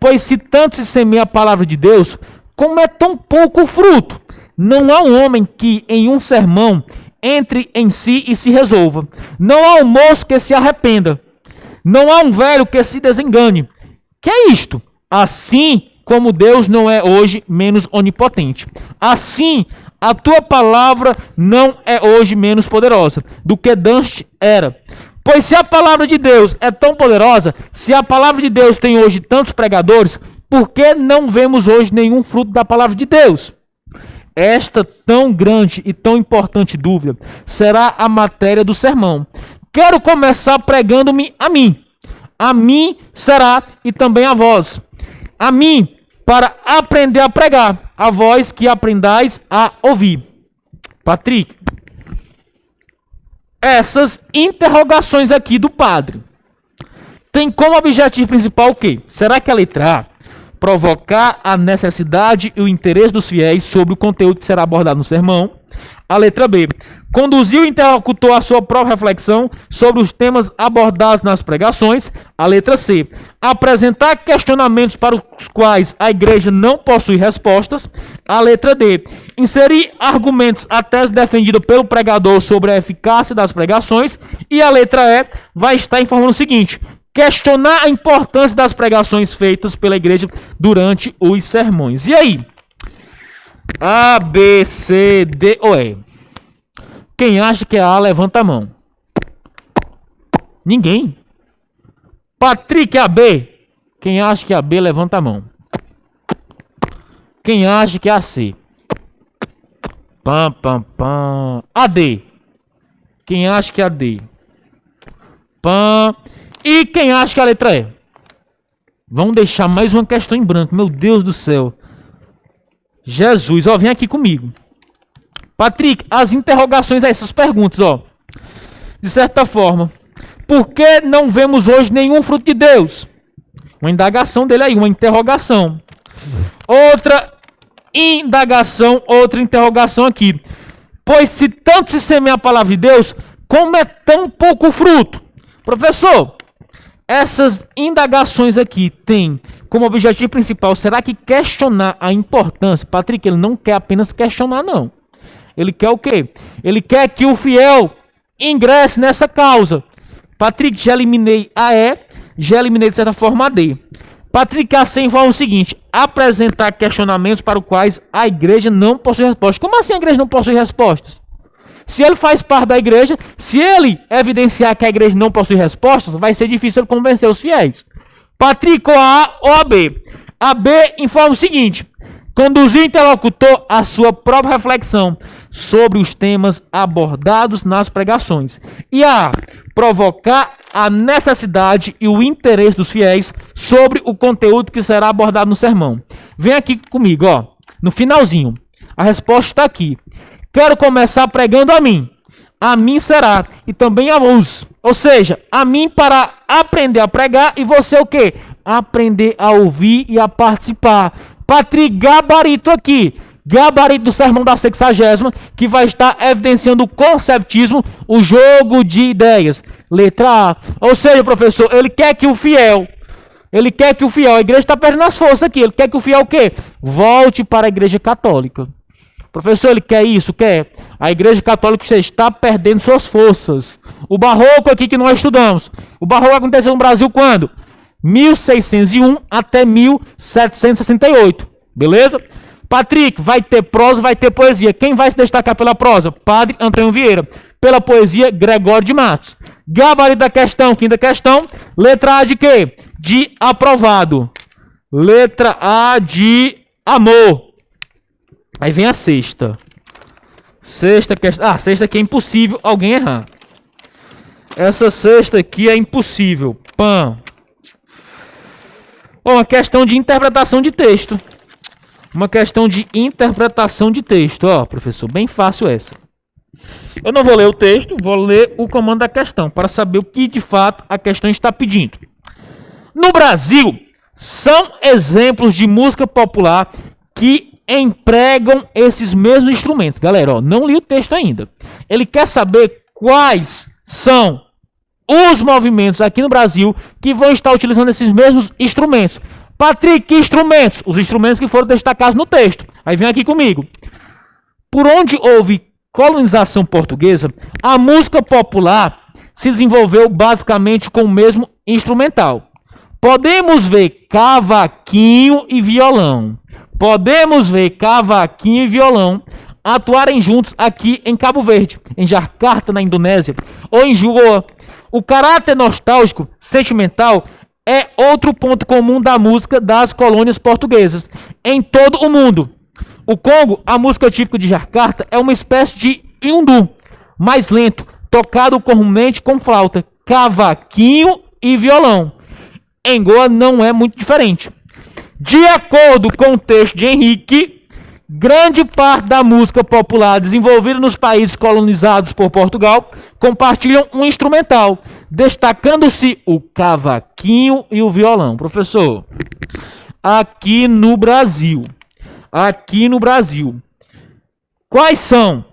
Pois se tanto se semeia a palavra de Deus, como é tão pouco fruto? Não há um homem que em um sermão entre em si e se resolva. Não há um moço que se arrependa. Não há um velho que se desengane. Que é isto? Assim como Deus não é hoje menos onipotente. Assim, a tua palavra não é hoje menos poderosa do que dantes era. Pois se a palavra de Deus é tão poderosa, se a palavra de Deus tem hoje tantos pregadores, por que não vemos hoje nenhum fruto da palavra de Deus? Esta tão grande e tão importante dúvida será a matéria do sermão. Quero começar pregando-me a mim. A mim será e também a vós. A mim, para aprender a pregar. A vós que aprendais a ouvir. Patrick, essas interrogações aqui do padre tem como objetivo principal o quê? Será que a letra A provocar a necessidade e o interesse dos fiéis sobre o conteúdo que será abordado no sermão? A letra B, conduzir o interlocutor à sua própria reflexão sobre os temas abordados nas pregações. A letra C, apresentar questionamentos para os quais a igreja não possui respostas. A letra D, inserir argumentos à tese defendida pelo pregador sobre a eficácia das pregações. E a letra E vai estar informando o seguinte: questionar a importância das pregações feitas pela igreja durante os sermões. E aí? A, B, C, D ou E? Quem acha que é A, levanta a mão. Ninguém. Patrick, é a B? Quem acha que é a B, levanta a mão. Quem acha que é a C? Pam, pam, pam. A D. Quem acha que é a D? Pam. E quem acha que é a letra E? Vamos deixar mais uma questão em branco. Meu Deus do céu. Jesus, ó, vem aqui comigo. Patrick, as interrogações a essas perguntas, ó. De certa forma, por que não vemos hoje nenhum fruto de Deus? Uma indagação dele aí, uma interrogação. Outra indagação, outra interrogação aqui. Pois se tanto se semeia a palavra de Deus, como é tão pouco fruto? Professor, essas indagações aqui têm como objetivo principal, será que questionar a importância? Patrick, ele não quer apenas questionar, não. Ele quer o quê? Ele quer que o fiel ingresse nessa causa. Patrick, já eliminei a E, já eliminei de certa forma a D. Patrick, assim fala o seguinte: apresentar questionamentos para os quais a igreja não possui respostas. Como assim a igreja não possui respostas? Se ele faz parte da igreja, se ele evidenciar que a igreja não possui respostas, vai ser difícil convencer os fiéis. Patrick, ou a A ou a B? A B informa o seguinte: conduzir o interlocutor à sua própria reflexão sobre os temas abordados nas pregações. E a provocar a necessidade e o interesse dos fiéis sobre o conteúdo que será abordado no sermão. Vem aqui comigo, ó. No finalzinho. A resposta está aqui. Quero começar pregando a mim. A mim será. E também a vos. Ou seja, a mim para aprender a pregar e você o quê? Aprender a ouvir e a participar. Patrick, gabarito aqui. Gabarito do sermão da 60ª, que vai estar evidenciando o conceptismo, o jogo de ideias. Letra A. Ou seja, professor, ele quer que o fiel, a igreja está perdendo as forças aqui, ele quer que o fiel o quê? Volte para a igreja católica. Professor, ele quer isso? Quer. A igreja católica está perdendo suas forças. O barroco aqui que nós estudamos. O barroco aconteceu no Brasil quando? 1601 até 1768. Beleza? Patrick, vai ter prosa, vai ter poesia. Quem vai se destacar pela prosa? Padre Antônio Vieira. Pela poesia, Gregório de Matos. Gabarito da questão, quinta questão. Letra A de quê? De aprovado. Letra A de amor. Aí vem a sexta. Sexta questão. Ah, sexta aqui é impossível alguém errar. Essa sexta aqui é impossível. Pã. Uma questão de interpretação de texto. Uma questão de interpretação de texto. Ó, professor, bem fácil essa. Eu não vou ler o texto, vou ler o comando da questão para saber o que de fato a questão está pedindo. No Brasil, são exemplos de música popular que empregam esses mesmos instrumentos. Galera, ó, não li o texto ainda. Ele quer saber quais são os movimentos aqui no Brasil que vão estar utilizando esses mesmos instrumentos. Patrick, que instrumentos? Os instrumentos que foram destacados no texto. Aí vem aqui comigo. Por onde houve colonização portuguesa, a música popular se desenvolveu basicamente com o mesmo instrumental. Podemos ver cavaquinho e violão. Podemos ver cavaquinho e violão atuarem juntos aqui em Cabo Verde, em Jakarta, na Indonésia, ou em Goa. O caráter nostálgico, sentimental, é outro ponto comum da música das colônias portuguesas em todo o mundo. O Congo, a música típica de Jakarta, é uma espécie de undu, mais lento, tocado comumente com flauta, cavaquinho e violão. Em Goa não é muito diferente. De acordo com o texto de Henrique, grande parte da música popular desenvolvida nos países colonizados por Portugal compartilham um instrumental, destacando-se o cavaquinho e o violão. Professor, aqui no Brasil, quais são,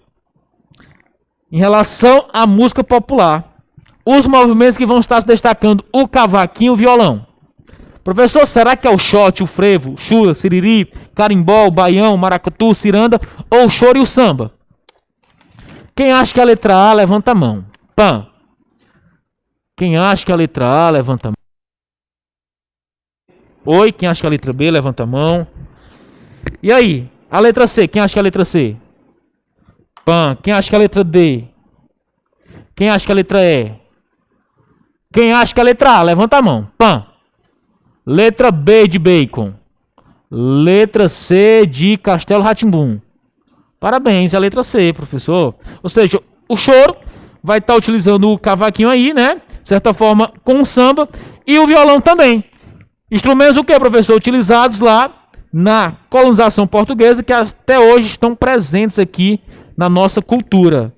em relação à música popular, os movimentos que vão estar se destacando o cavaquinho e o violão? Professor, será que é o shot, o frevo, o chula, siriri, carimbó, o baião, o maracatu, ciranda ou o choro e o samba? Quem acha que é a letra A, levanta a mão. Pã. Quem acha que é a letra A, levanta a mão. Oi, quem acha que é a letra B, levanta a mão. E aí? A letra C, quem acha que é a letra C? Pã. Quem acha que é a letra D? Quem acha que é a letra E? Quem acha que é a letra A, levanta a mão. Pã. Letra B de bacon. Letra C de Castelo Rá-Tim-Bum. Parabéns, a letra C, professor. Ou seja, o choro vai estar utilizando o cavaquinho aí, né? De certa forma, com o samba. E o violão também. Instrumentos o que, professor? Utilizados lá na colonização portuguesa, que até hoje estão presentes aqui na nossa cultura.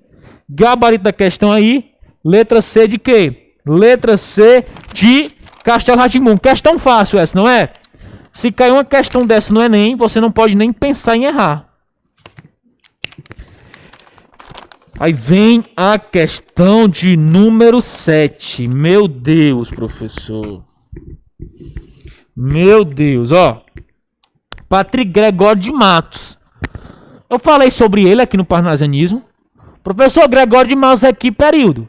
Gabarito da questão aí. Letra C de quê? Letra C de Castelo Rá-Tim-Bum. Questão fácil essa, não é? Se cair uma questão dessa no Enem, você não pode nem pensar em errar. Aí vem a questão de número 7. Meu Deus, professor. Meu Deus, ó. Patrick Gregório de Matos. Eu falei sobre ele aqui no Parnasianismo. Professor Gregório de Matos é que período?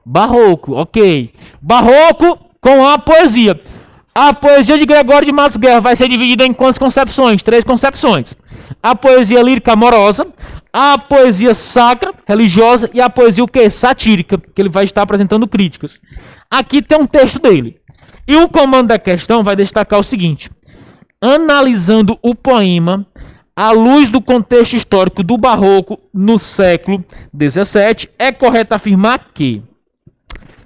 Barroco, ok. Barroco com a poesia. A poesia de Gregório de Matos Guerra vai ser dividida em quantas concepções? 3 concepções. A poesia lírica amorosa, a poesia sacra, religiosa e a poesia o quê? Satírica, que ele vai estar apresentando críticas. Aqui tem um texto dele. E o comando da questão vai destacar o seguinte: analisando o poema à luz do contexto histórico do Barroco no século XVII, é correto afirmar que...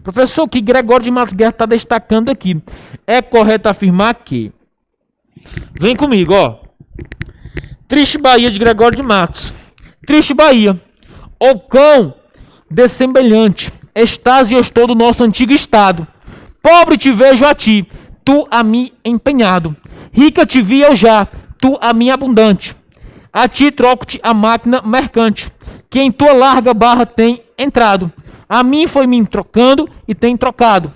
Professor, o que Gregório de Matos Guerra está destacando aqui? É correto afirmar que... Vem comigo, ó. Triste Bahia de Gregório de Matos. Triste Bahia. O cão dessemelhante. Estás e eu estou do nosso antigo estado. Pobre te vejo a ti, tu a mim empenhado. Rica te vi eu já, tu a mim abundante. A ti troco-te a máquina mercante, que em tua larga barra tem entrado. A mim foi me trocando e tem trocado.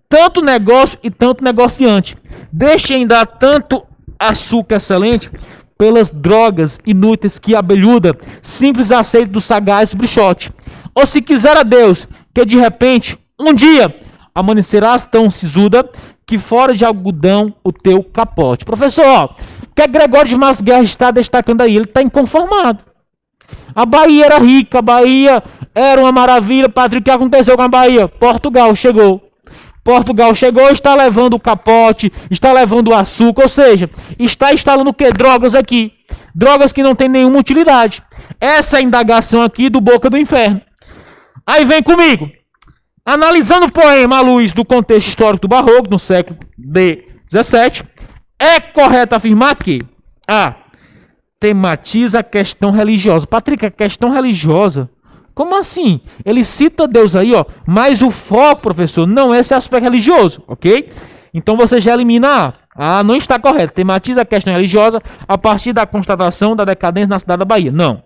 Tanto negócio e tanto negociante. Deixe em dar tanto açúcar excelente pelas drogas inúteis que abelhuda, simples aceito do sagaz bruxote. Ou se quiser a Deus, que de repente, um dia, amanhecerás tão sisuda, que fora de algodão o teu capote. Professor, ó, o que Gregório de Matos Guerra está destacando aí? Ele está inconformado. A Bahia era rica, a Bahia era uma maravilha. Patrick, o que aconteceu com a Bahia? Portugal chegou. Portugal chegou e está levando o capote, está levando o açúcar, ou seja, está instalando o que? Drogas aqui. Drogas que não tem nenhuma utilidade. Essa é a indagação aqui do Boca do Inferno. Aí vem comigo. Analisando o poema à luz do contexto histórico do Barroco, no século XVII, é correto afirmar que a tematiza a questão religiosa. Patrick, a questão religiosa? Como assim? Ele cita Deus aí, ó, mas o foco, professor, não é esse aspecto religioso, ok? Então você já elimina A. Não está correto. Tematiza a questão religiosa a partir da constatação da decadência na cidade da Bahia. Não.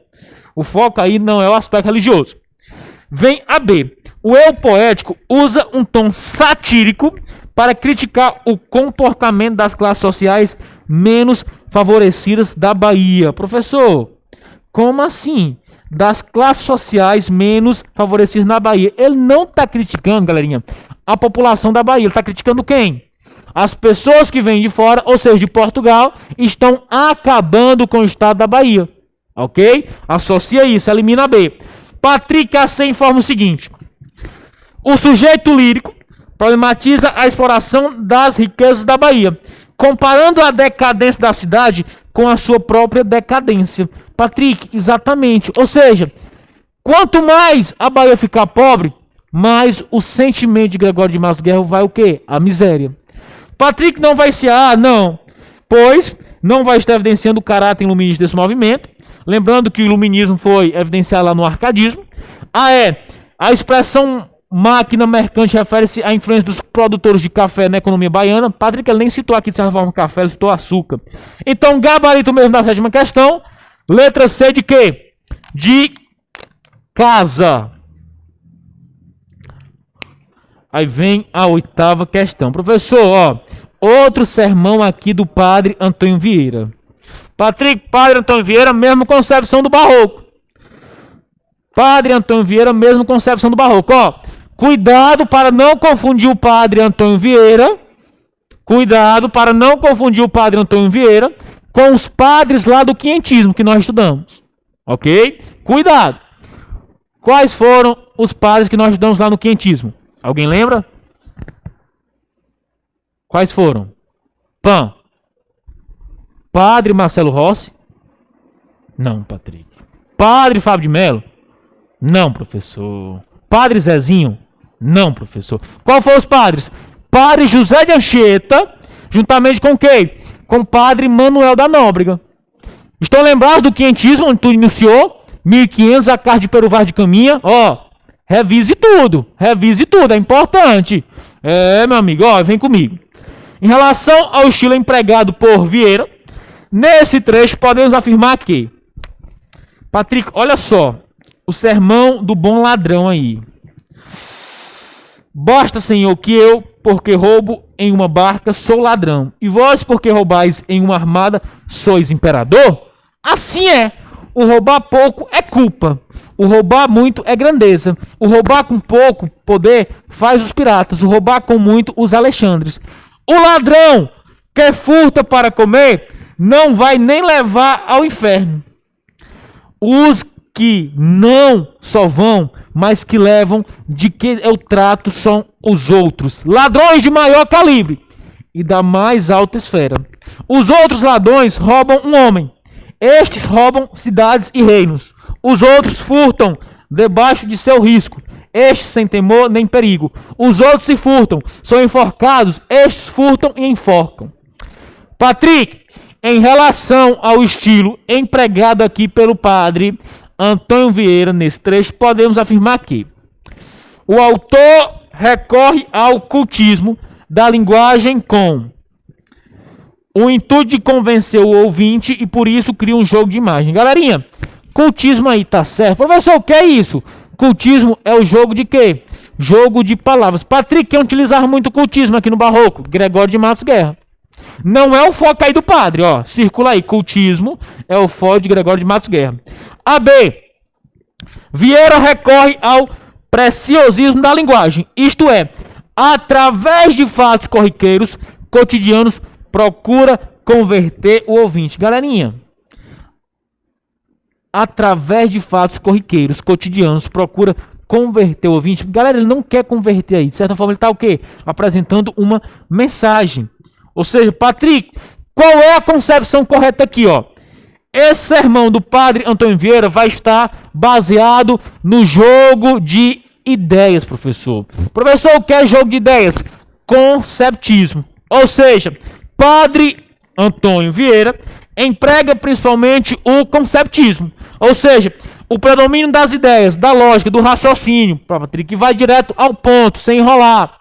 O foco aí não é o aspecto religioso. Vem a B. O eu poético usa um tom satírico para criticar o comportamento das classes sociais menos favorecidas da Bahia. Professor, como assim? Das classes sociais menos favorecidas na Bahia. Ele não está criticando, galerinha, a população da Bahia. Ele está criticando quem? As pessoas que vêm de fora, ou seja, de Portugal, estão acabando com o estado da Bahia. Ok? Associa isso, elimina a B. Patrick A.C. informa o seguinte: o sujeito lírico problematiza a exploração das riquezas da Bahia, comparando a decadência da cidade com a sua própria decadência. Patrick, exatamente. Ou seja, quanto mais a Bahia ficar pobre, mais o sentimento de Gregório de Matos Guerra vai o quê? A miséria. Patrick não vai se... não. Pois não vai estar evidenciando o caráter iluminista desse movimento. Lembrando que o iluminismo foi evidenciado lá no arcadismo. A expressão máquina mercante refere-se à influência dos produtores de café na economia baiana. Patrick, ele nem citou aqui de certa forma café, ele citou açúcar. Então, gabarito mesmo da sétima questão. Letra C de quê? De casa. Aí vem a oitava questão. Professor, ó, outro sermão aqui do padre Antônio Vieira. Patrick, padre Antônio Vieira, mesma concepção do Barroco. Padre Antônio Vieira, mesma concepção do Barroco. Ó, cuidado para não confundir o padre Antônio Vieira. Cuidado para não confundir o padre Antônio Vieira com os padres lá do quinhentismo que nós estudamos. Ok? Cuidado. Quais foram os padres que nós estudamos lá no quinhentismo? Alguém lembra? Quais foram? Pan. Padre Marcelo Rossi? Não, Patrick. Padre Fábio de Mello? Não, professor. Padre Zezinho? Não, professor. Qual foram os padres? Padre José de Anchieta, juntamente com quem? Com o padre Manuel da Nóbrega. Estão lembrados do quinhentismo, onde tu iniciou? 1500, a carta de Peru Vaz de Caminha. Ó, revise tudo, é importante. Meu amigo, ó, vem comigo. Em relação ao estilo empregado por Vieira, nesse trecho podemos afirmar que... Patrick, olha só, o sermão do bom ladrão aí. Basta, Senhor, que eu, porque roubo em uma barca, sou ladrão, e vós, porque roubais em uma armada, sois imperador? Assim é. O roubar pouco é culpa. O roubar muito é grandeza. O roubar com pouco poder faz os piratas. O roubar com muito os Alexandres. O ladrão que furta para comer não vai nem levar ao inferno. Os que não só vão, mas que levam de que eu trato são os outros. Ladrões de maior calibre e da mais alta esfera. Os outros ladrões roubam um homem. Estes roubam cidades e reinos. Os outros furtam debaixo de seu risco. Estes sem temor nem perigo. Os outros se furtam, são enforcados. Estes furtam e enforcam. Patrick, em relação ao estilo empregado aqui pelo padre Antônio Vieira nesse trecho, podemos afirmar que o autor recorre ao cultismo da linguagem com o intuito de convencer o ouvinte e por isso cria um jogo de imagem. Galerinha, cultismo aí tá certo? Professor, o que é isso? Cultismo é o jogo de quê? Jogo de palavras. Patrick, quem utilizava muito cultismo aqui no Barroco? Gregório de Matos Guerra. Não é o foco aí do padre, ó. Circula aí. Cultismo é o foco de Gregório de Matos Guerra. AB. Vieira recorre ao preciosismo da linguagem. Isto é, através de fatos corriqueiros, cotidianos, procura converter o ouvinte. Galerinha, através de fatos corriqueiros, cotidianos, procura converter o ouvinte. Galera, ele não quer converter aí. De certa forma, ele está o quê? Apresentando uma mensagem. Ou seja, Patrick, qual é a concepção correta aqui, ó? Esse sermão do padre Antônio Vieira vai estar baseado no jogo de ideias, professor. Professor, o que é jogo de ideias? Conceptismo. Ou seja, padre Antônio Vieira emprega principalmente o conceptismo. Ou seja, o predomínio das ideias, da lógica, do raciocínio. Patrick, vai direto ao ponto, sem enrolar.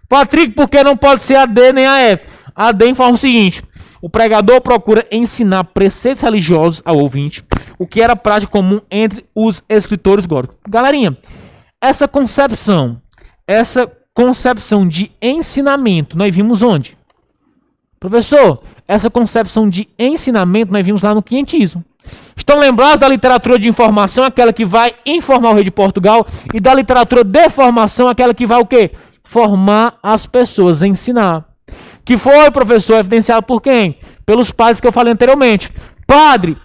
Patrick, porque não pode ser AD nem AE? AD informa o seguinte: o pregador procura ensinar preceitos religiosos ao ouvinte, o que era prática comum entre os escritores góticos. Galerinha, essa concepção de ensinamento, nós vimos onde? Professor, essa concepção de ensinamento nós vimos lá no quinhentismo. Estão lembrados da literatura de informação, aquela que vai informar o rei de Portugal, e da literatura de formação, aquela que vai o quê? Formar as pessoas, ensinar. Que foi, professor, evidenciado por quem? Pelos padres que eu falei anteriormente. Padre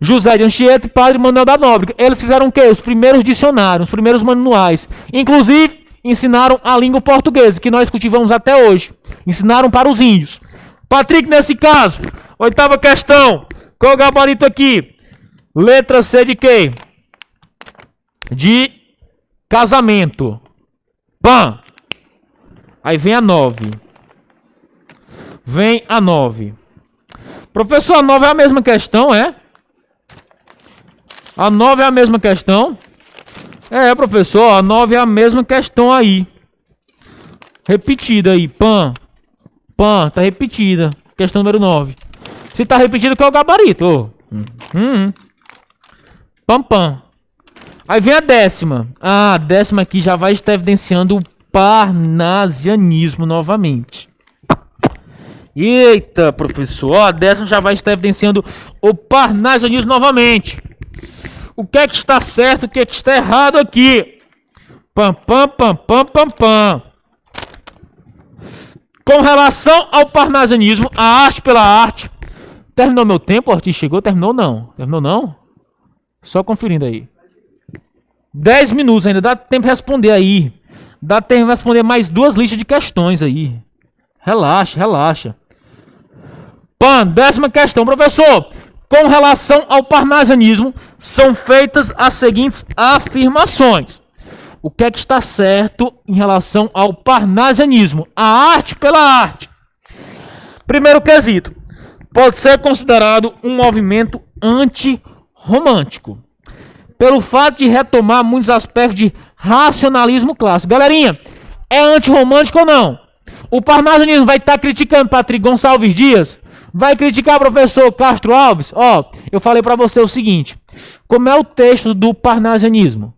José de Anchieta e padre Manuel da Nóbrega. Eles fizeram o quê? Os primeiros dicionários, os primeiros manuais. Inclusive, ensinaram a língua portuguesa, que nós cultivamos até hoje. Ensinaram para os índios. Patrick, nesse caso, oitava questão. Qual é o gabarito aqui? Letra C de quê? De casamento. Pã. Aí vem a 9. Vem a 9. Professor, a 9 é a mesma questão, é? A 9 é a mesma questão? É, professor, a 9 é a mesma questão aí. Repetida aí, pã. Pã, tá repetida. Questão número 9. Se tá repetida, qual é o gabarito? Pam, pam. Aí vem a 10ª. Ah, a 10ª aqui já vai estar evidenciando o parnasianismo novamente. Eita, professor. Ó, a 10ª já vai estar evidenciando o parnasianismo novamente. O que é que está certo, o que é que está errado aqui? Pam, pam, pam, pam, pam, pam. Com relação ao parnasianismo, a arte pela arte. Terminou meu tempo, Ortiz? Chegou? Terminou não? Terminou não? Só conferindo aí. 10 minutos ainda. Dá tempo de responder aí. Dá tempo de responder mais 2 listas de questões aí. Relaxa, relaxa. Continuando, 10ª questão, professor. Com relação ao parnasianismo, são feitas as seguintes afirmações. O que é que está certo em relação ao parnasianismo? A arte pela arte. Primeiro quesito. Pode ser considerado um movimento antirromântico, pelo fato de retomar muitos aspectos de racionalismo clássico. Galerinha, é antirromântico ou não? O parnasianismo vai estar criticando Patrick Gonçalves Dias? Vai criticar o professor Castro Alves? Eu falei para você o seguinte. Como é o texto do parnasianismo?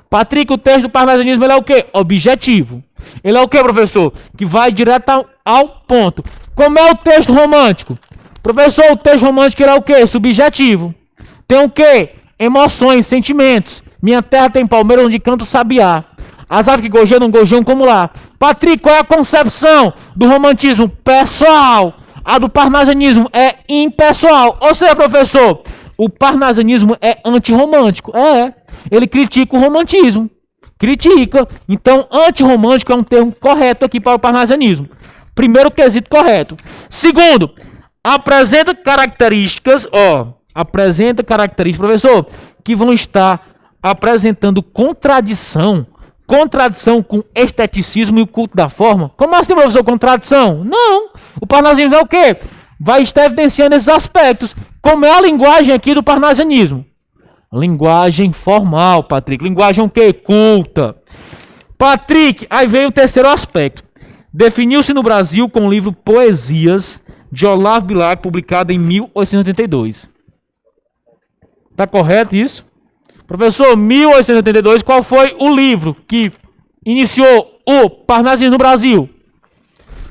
Patrick, o texto do parnasianismo ele é o quê? Objetivo. Ele é o quê, professor? Que vai direto ao ponto. Como é o texto romântico? Professor, o texto romântico ele é o quê? Subjetivo. Tem o quê? Emoções, sentimentos. Minha terra tem palmeira onde canta o sabiá. As aves que gojeiam não gojeiam como lá. Patrick, qual é a concepção do romantismo? Pessoal. A do parnasianismo é impessoal. Ou seja, professor, o parnasianismo é antirromântico. Ele critica o romantismo. Critica. Então, antirromântico é um termo correto aqui para o parnasianismo. Primeiro quesito correto. Segundo, apresenta características, professor, que vão estar apresentando contradição com esteticismo e o culto da forma. Como assim, professor, contradição? Não. O parnasianismo é o quê? Vai estar evidenciando esses aspectos. Como é a linguagem aqui do parnasianismo? Linguagem formal, Patrick. Linguagem o quê? Culta. Patrick, aí vem o terceiro aspecto. Definiu-se no Brasil com o livro Poesias, de Olavo Bilac, publicado em 1882. Tá correto isso? Professor, 1882, qual foi o livro que iniciou o parnasianismo no Brasil?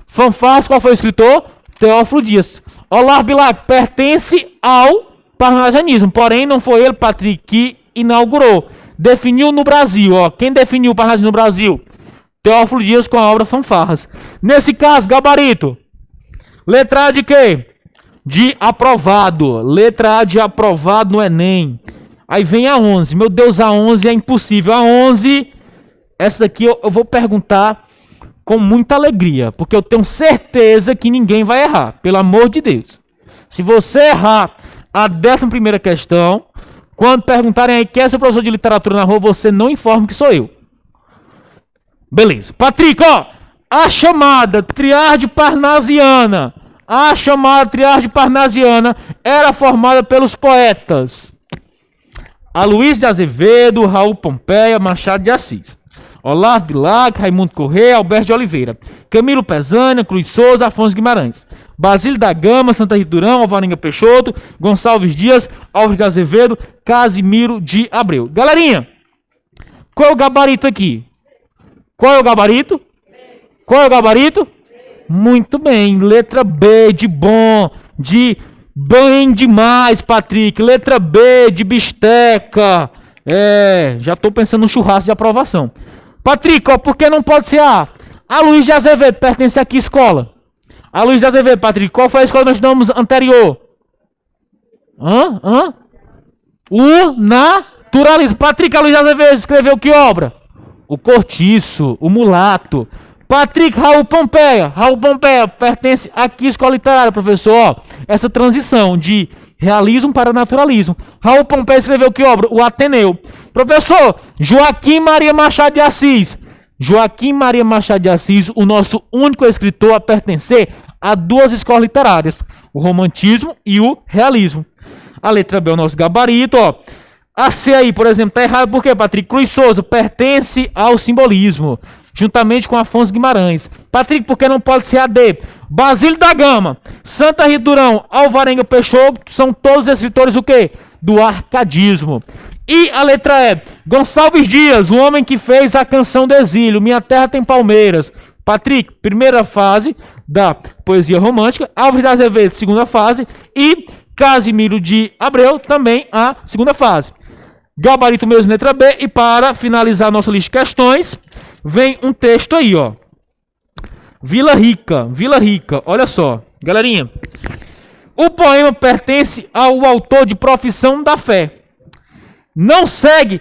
Fanfarras, qual foi o escritor? Teófilo Dias. Olavo Bilac pertence ao parnasianismo, porém não foi ele, Patrick, que inaugurou. Definiu no Brasil, Quem definiu o parnasianismo no Brasil? Teófilo Dias com a obra Fanfarras. Nesse caso, gabarito. Letra A de quê? De aprovado. Letra A de aprovado no Enem. Aí vem a 11. Meu Deus, a 11 é impossível. A 11, essa daqui eu vou perguntar com muita alegria, porque eu tenho certeza que ninguém vai errar. Pelo amor de Deus. Se você errar a 11ª questão, quando perguntarem aí quem é seu professor de literatura na rua, você não informa que sou eu. Beleza. Patrick, a chamada triade parnasiana. A chamada triade parnasiana era formada pelos poetas Aloysio de Azevedo, Raul Pompeia, Machado de Assis, Olavo Bilac, Raimundo Corrêa, Alberto de Oliveira, Camilo Pezânia, Cruz Souza, Afonso Guimarães, Basílio da Gama, Santa Rita Durão, Alvarenga Peixoto, Gonçalves Dias, Alves de Azevedo, Casimiro de Abreu. Galerinha, qual é o gabarito aqui? Qual é o gabarito? Qual é o gabarito? Muito bem, letra B de bom, de bem demais, Patrick. Letra B de bisteca. Já tô pensando no churrasco de aprovação. Patrick, por que não pode ser A? Aloysio de Azevedo pertence a que escola? Aloysio de Azevedo, Patrick, qual foi a escola que nós estudamos anterior? O naturalismo. Patrick, Aloysio de Azevedo escreveu que obra? O Cortiço, o Mulato. Patrick, Raul Pompeia. Raul Pompeia pertence a que escola literária, professor? Essa transição de realismo para naturalismo. Raul Pompeia escreveu que obra? O Ateneu. Professor, Joaquim Maria Machado de Assis. Joaquim Maria Machado de Assis, o nosso único escritor a pertencer a duas escolas literárias, o romantismo e o realismo. A letra B é o nosso gabarito, A C aí, por exemplo, tá errado por quê, Patrick? Cruz Souza pertence ao simbolismo, juntamente com Afonso Guimarães. Patrick, por que não pode ser a D? Basílio da Gama, Santa Rita Durão, Alvarenga Peixoto, são todos escritores o quê? Do arcadismo. E a letra E, Gonçalves Dias, o homem que fez a canção do exílio, Minha Terra Tem Palmeiras. Patrick, primeira fase da poesia romântica. Alves de Azevedo, segunda fase. E Casimiro de Abreu, também a segunda fase. Gabarito mesmo, letra B. E para finalizar nossa lista de questões, vem um texto aí, Vila Rica, olha só, galerinha. O poema pertence ao autor de Profissão da Fé. Não segue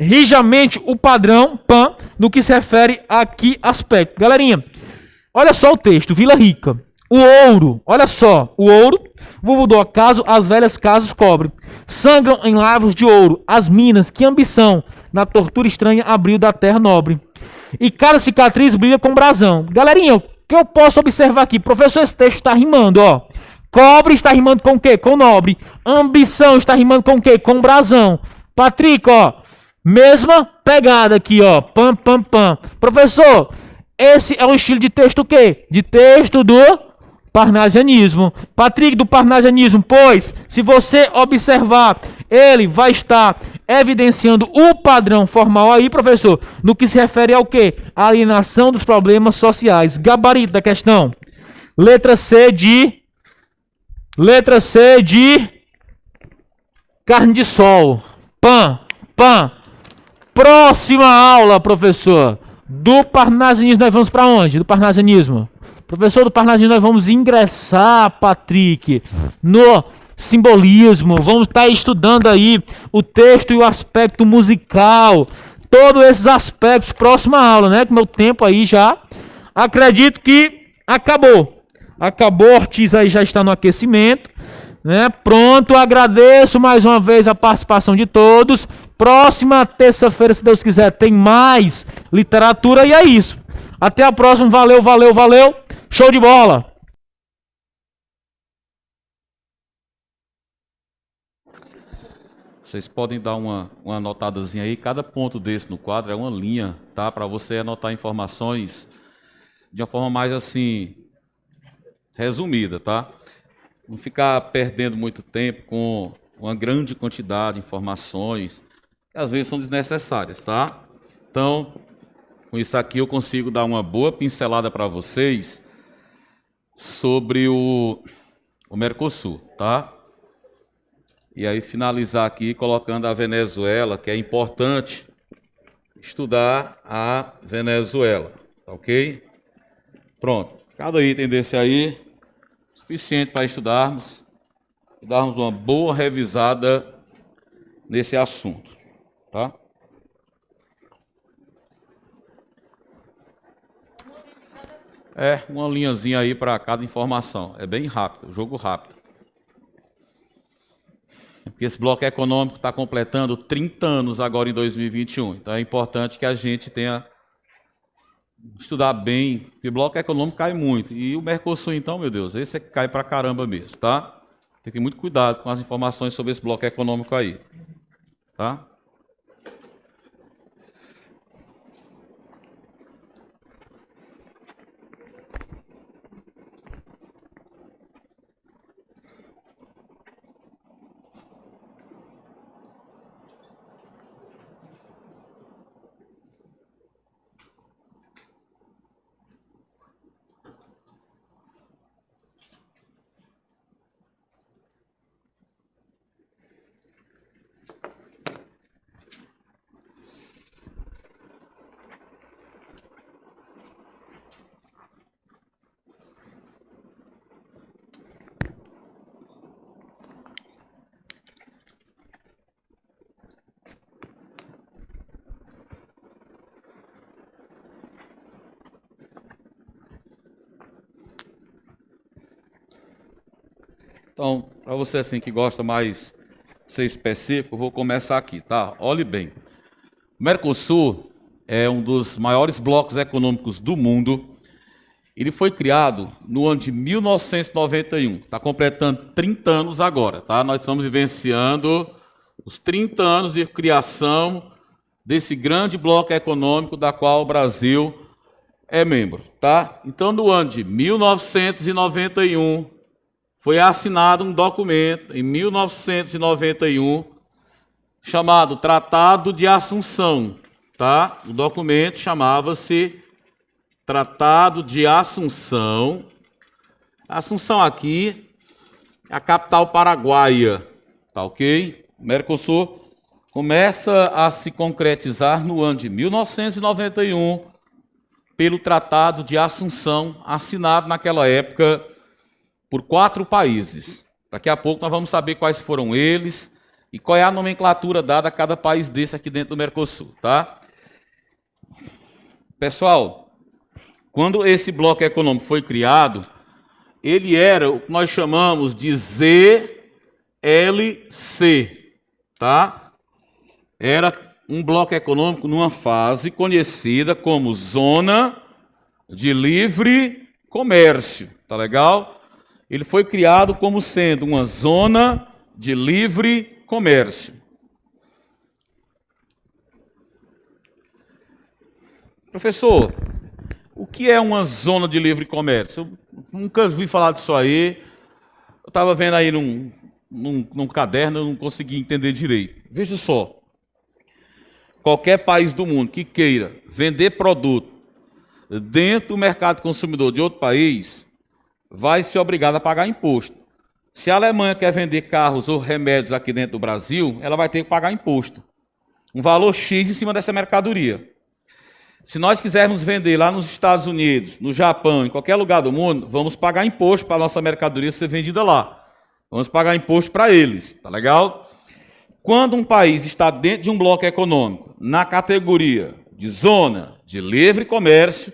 rijamente o padrão PAN no que se refere a que aspecto. Galerinha, olha só o texto, Vila Rica. O ouro, olha só, o ouro, vulgo do ocaso, as velhas casas cobre. Sangram em lavos de ouro, as minas, que ambição, na tortura estranha abriu da terra nobre. E cada cicatriz brilha com brasão. Galerinha, o que eu posso observar aqui? Professor, esse texto está rimando, ó. Cobre está rimando com o quê? Com nobre. Ambição está rimando com o quê? Com brasão. Patrick, ó, mesma pegada aqui, ó. Pam, pam, pam. Professor, esse é um estilo de texto o quê? De texto do parnasianismo. Patrick, do parnasianismo, pois, se você observar, ele vai estar evidenciando o padrão formal aí, professor, no que se refere ao quê? A alienação dos problemas sociais. Gabarito da questão. Letra C de carne de sol. Pam, pam. Próxima aula, professor. Do parnasianismo, nós vamos para onde? Do parnasianismo. Professor do parnasianismo, nós vamos ingressar, Patrick, no simbolismo. Vamos estar estudando aí o texto e o aspecto musical. Todos esses aspectos. Próxima aula, né? Que meu tempo aí já, acredito que acabou. Acabou, Ortiz aí já está no aquecimento, né? Pronto, agradeço mais uma vez a participação de todos. Próxima terça-feira, se Deus quiser, tem mais literatura e é isso. Até a próxima, valeu, valeu, valeu. Show de bola! Vocês podem dar uma anotadazinha aí. Cada ponto desse no quadro é uma linha, tá? Para você anotar informações de uma forma mais assim resumida, tá? Não ficar perdendo muito tempo com uma grande quantidade de informações que às vezes são desnecessárias, tá? Então, com isso aqui eu consigo dar uma boa pincelada para vocês sobre o Mercosul, tá? E aí finalizar aqui colocando a Venezuela, que é importante estudar a Venezuela, tá ok? Pronto, cada item desse aí, suficiente para estudarmos e darmos uma boa revisada nesse assunto, tá? É, uma linhazinha aí para cada informação. É bem rápido, jogo rápido. Porque esse bloco econômico está completando 30 anos agora em 2021. Então é importante que a gente tenha estudar bem, porque o bloco econômico cai muito. E o Mercosul, então, meu Deus, esse é que cai pra caramba mesmo, tá? Tem que ter muito cuidado com as informações sobre esse bloco econômico aí, tá? Então, para você assim que gosta mais de ser específico, eu vou começar aqui, tá? Olhe bem. O Mercosul é um dos maiores blocos econômicos do mundo. Ele foi criado no ano de 1991. Está completando 30 anos agora, tá? Nós estamos vivenciando os 30 anos de criação desse grande bloco econômico da qual o Brasil é membro, tá? Então, no ano de 1991, foi assinado um documento, em 1991, chamado Tratado de Assunção, tá? O documento chamava-se Tratado de Assunção. Assunção aqui é a capital paraguaia, tá ok? O Mercosul começa a se concretizar no ano de 1991 pelo Tratado de Assunção, assinado naquela época por 4 países. Daqui a pouco nós vamos saber quais foram eles e qual é a nomenclatura dada a cada país desse aqui dentro do Mercosul, tá? Pessoal, quando esse bloco econômico foi criado, ele era o que nós chamamos de ZLC, tá? Era um bloco econômico numa fase conhecida como Zona de Livre Comércio, tá legal? Ele foi criado como sendo uma zona de livre comércio. Professor, o que é uma zona de livre comércio? Eu nunca ouvi falar disso aí. Eu estava vendo aí num caderno, eu não consegui entender direito. Veja só. Qualquer país do mundo que queira vender produto dentro do mercado consumidor de outro país, vai ser obrigado a pagar imposto. Se a Alemanha quer vender carros ou remédios aqui dentro do Brasil, ela vai ter que pagar imposto. Um valor X em cima dessa mercadoria. Se nós quisermos vender lá nos Estados Unidos, no Japão, em qualquer lugar do mundo, vamos pagar imposto para a nossa mercadoria ser vendida lá. Vamos pagar imposto para eles, tá legal? Quando um país está dentro de um bloco econômico, na categoria de zona de livre comércio,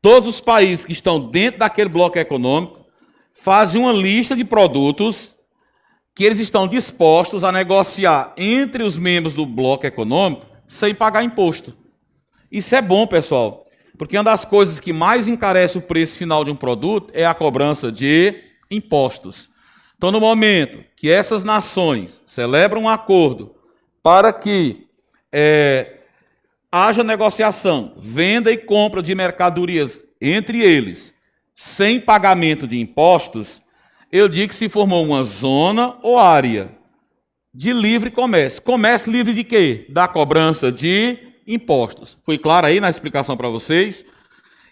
todos os países que estão dentro daquele bloco econômico fazem uma lista de produtos que eles estão dispostos a negociar entre os membros do bloco econômico sem pagar imposto. Isso é bom, pessoal, porque uma das coisas que mais encarece o preço final de um produto é a cobrança de impostos. Então, no momento que essas nações celebram um acordo para que haja negociação, venda e compra de mercadorias entre eles, sem pagamento de impostos, eu digo que se formou uma zona ou área de livre comércio. Comércio livre de quê? Da cobrança de impostos. Foi claro aí na explicação para vocês?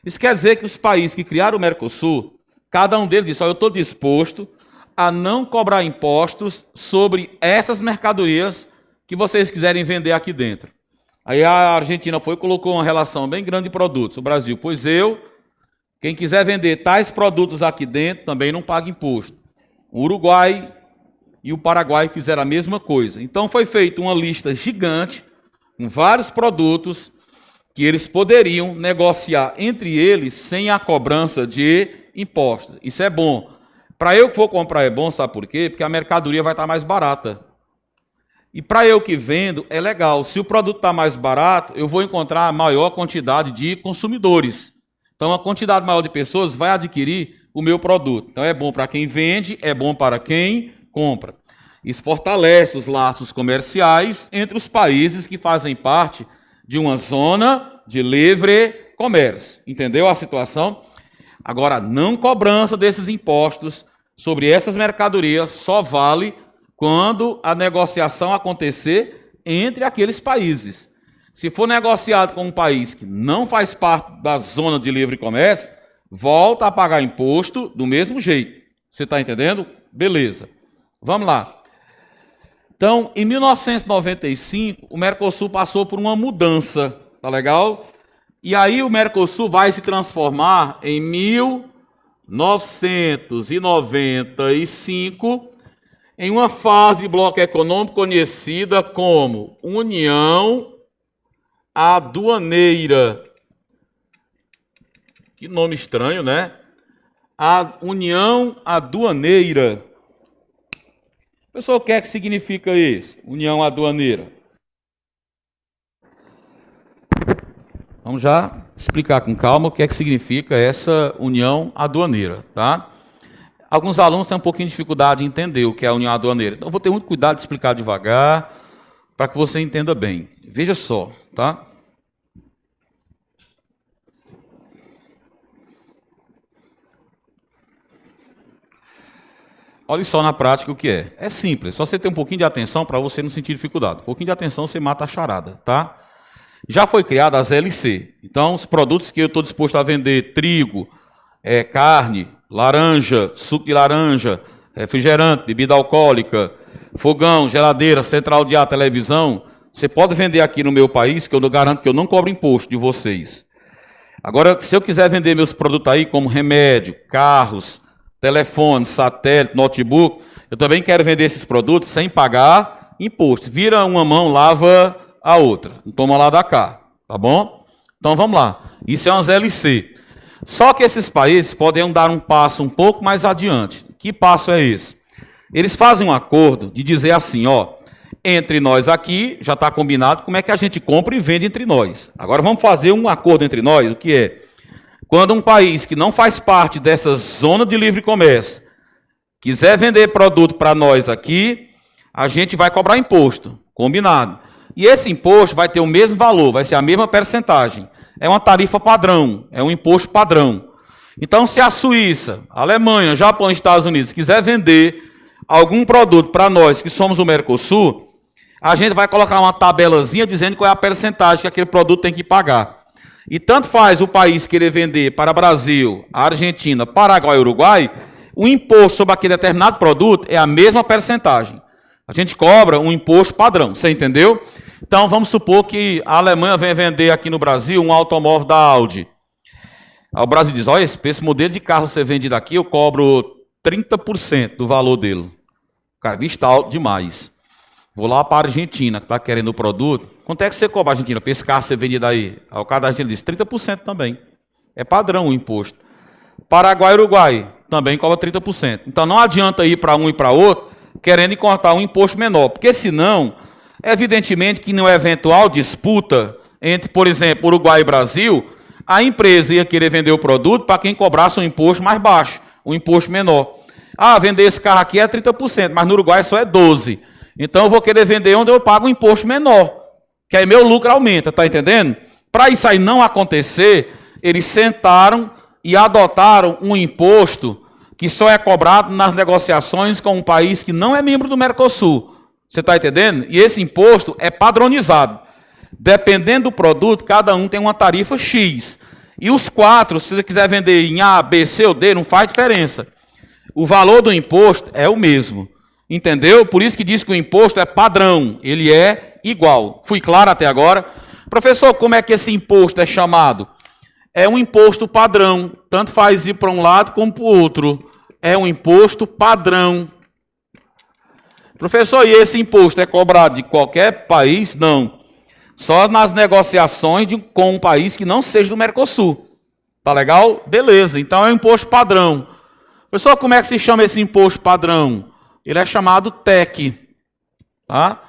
Isso quer dizer que os países que criaram o Mercosul, cada um deles disse, eu estou disposto a não cobrar impostos sobre essas mercadorias que vocês quiserem vender aqui dentro. Aí a Argentina foi e colocou uma relação bem grande de produtos. O Brasil, quem quiser vender tais produtos aqui dentro, também não paga imposto. O Uruguai e o Paraguai fizeram a mesma coisa. Então foi feita uma lista gigante, com vários produtos, que eles poderiam negociar entre eles sem a cobrança de impostos. Isso é bom. Para eu que vou comprar é bom, sabe por quê? Porque a mercadoria vai estar mais barata. E para eu que vendo, é legal. Se o produto está mais barato, eu vou encontrar a maior quantidade de consumidores. Então, a quantidade maior de pessoas vai adquirir o meu produto. Então, é bom para quem vende, é bom para quem compra. Isso fortalece os laços comerciais entre os países que fazem parte de uma zona de livre comércio. Entendeu a situação? Agora, não cobrança desses impostos sobre essas mercadorias só vale quando a negociação acontecer entre aqueles países. Se for negociado com um país que não faz parte da zona de livre comércio, volta a pagar imposto do mesmo jeito. Você está entendendo? Beleza. Vamos lá. Então, em 1995, o Mercosul passou por uma mudança, tá legal? E aí o Mercosul vai se transformar em 1995 em uma fase de bloco econômico conhecida como União Aduaneira. Que nome estranho, né? A União Aduaneira. Pessoal, o que é que significa isso? União Aduaneira. Vamos já explicar com calma o que é que significa essa união aduaneira, tá? Alguns alunos têm um pouquinho de dificuldade em entender o que é a união aduaneira. Então, eu vou ter muito cuidado de explicar devagar, para que você entenda bem. Veja só, tá? Olha só na prática o que é. É simples, só você ter um pouquinho de atenção para você não sentir dificuldade. Um pouquinho de atenção, você mata a charada, tá? Já foi criada a ZLC. Então, os produtos que eu estou disposto a vender, trigo, carne, laranja, suco de laranja, refrigerante, bebida alcoólica, fogão, geladeira, central de ar, televisão, você pode vender aqui no meu país, que eu garanto que eu não cobro imposto de vocês. Agora, se eu quiser vender meus produtos aí, como remédio, carros, telefone, satélite, notebook, eu também quero vender esses produtos sem pagar imposto. Vira uma mão, lava a outra. Não toma lá da cá, tá bom? Então vamos lá. Isso é uma ZLC. Só que esses países podem dar um passo um pouco mais adiante. Que passo é esse? Eles fazem um acordo de dizer assim, ó, entre nós aqui, já está combinado como é que a gente compra e vende entre nós. Agora vamos fazer um acordo entre nós, o que é? Quando um país que não faz parte dessa zona de livre comércio quiser vender produto para nós aqui, a gente vai cobrar imposto, combinado. E esse imposto vai ter o mesmo valor, vai ser a mesma percentagem. É uma tarifa padrão, é um imposto padrão. Então, se a Suíça, a Alemanha, Japão e Estados Unidos quiser vender algum produto para nós que somos do Mercosul, a gente vai colocar uma tabelazinha dizendo qual é a percentagem que aquele produto tem que pagar. E tanto faz o país querer vender para Brasil, Argentina, Paraguai e Uruguai, o imposto sobre aquele determinado produto é a mesma percentagem. A gente cobra um imposto padrão, você entendeu? Então, vamos supor que a Alemanha venha vender aqui no Brasil um automóvel da Audi. Aí o Brasil diz, olha, esse modelo de carro você vende daqui, eu cobro 30% do valor dele. Cara, visto está alto demais. Vou lá para a Argentina, que está querendo o produto. Quanto é que você cobra, Argentina, para esse carro ser vendido aí? Aí o cara da Argentina diz, 30% também. É padrão o imposto. Paraguai e Uruguai também cobra 30%. Então não adianta ir para um e para outro querendo encontrar um imposto menor, porque senão, evidentemente que numa eventual disputa entre, por exemplo, Uruguai e Brasil, a empresa ia querer vender o produto para quem cobrasse um imposto mais baixo, um imposto menor. Ah, vender esse carro aqui é 30%, mas no Uruguai só é 12%. Então eu vou querer vender onde eu pago um imposto menor, que aí meu lucro aumenta, tá entendendo? Para isso aí não acontecer, eles sentaram e adotaram um imposto que só é cobrado nas negociações com um país que não é membro do Mercosul. Você está entendendo? E esse imposto é padronizado. Dependendo do produto, cada um tem uma tarifa X. E os quatro, se você quiser vender em A, B, C ou D, não faz diferença. O valor do imposto é o mesmo. Entendeu? Por isso que diz que o imposto é padrão. Ele é igual. Fui claro até agora? Professor, como é que esse imposto é chamado? É um imposto padrão. Tanto faz ir para um lado como para o outro. É um imposto padrão. Professor, e esse imposto é cobrado de qualquer país? Não. Só nas negociações com um país que não seja do Mercosul. Tá legal? Beleza. Então é um imposto padrão. Professor, como é que se chama esse imposto padrão? Ele é chamado TEC. Tá?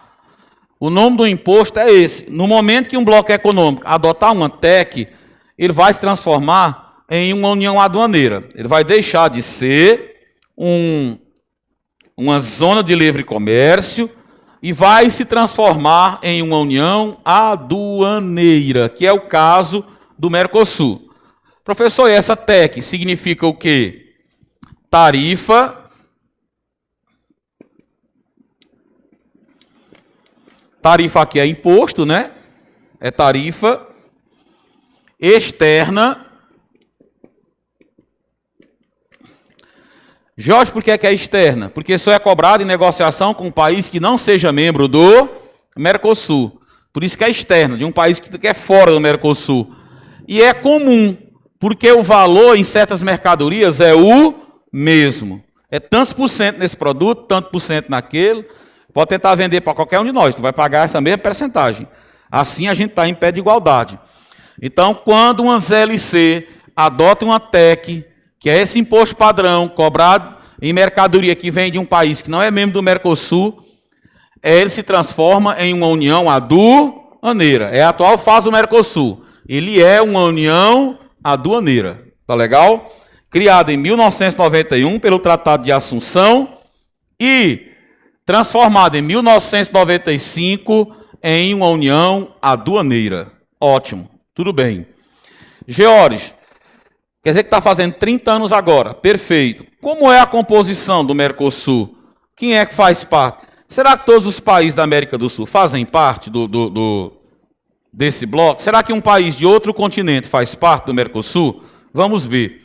O nome do imposto é esse. No momento que um bloco econômico adotar uma TEC, ele vai se transformar em uma união aduaneira. Ele vai deixar de ser uma zona de livre comércio e vai se transformar em uma união aduaneira, que é o caso do Mercosul. Professor, essa TEC significa o quê? Tarifa aqui é imposto, né? É tarifa externa. Jorge, por que é externa? Porque só é cobrado em negociação com um país que não seja membro do Mercosul. Por isso que é externa, de um país que é fora do Mercosul. E é comum, porque o valor em certas mercadorias é o mesmo. É tantos por cento nesse produto, tanto por cento naquele. Pode tentar vender para qualquer um de nós, tu vai pagar essa mesma percentagem. Assim a gente está em pé de igualdade. Então, quando uma ZLC adota uma TEC, que é esse imposto padrão cobrado em mercadoria que vem de um país que não é membro do Mercosul, ele se transforma em uma união aduaneira. É a atual fase do Mercosul. Ele é uma união aduaneira. Tá legal? Criada em 1991 pelo Tratado de Assunção e transformada em 1995 em uma união aduaneira. Ótimo. Tudo bem. George, quer dizer que está fazendo 30 anos agora. Perfeito. Como é a composição do Mercosul? Quem é que faz parte? Será que todos os países da América do Sul fazem parte desse bloco? Será que um país de outro continente faz parte do Mercosul? Vamos ver.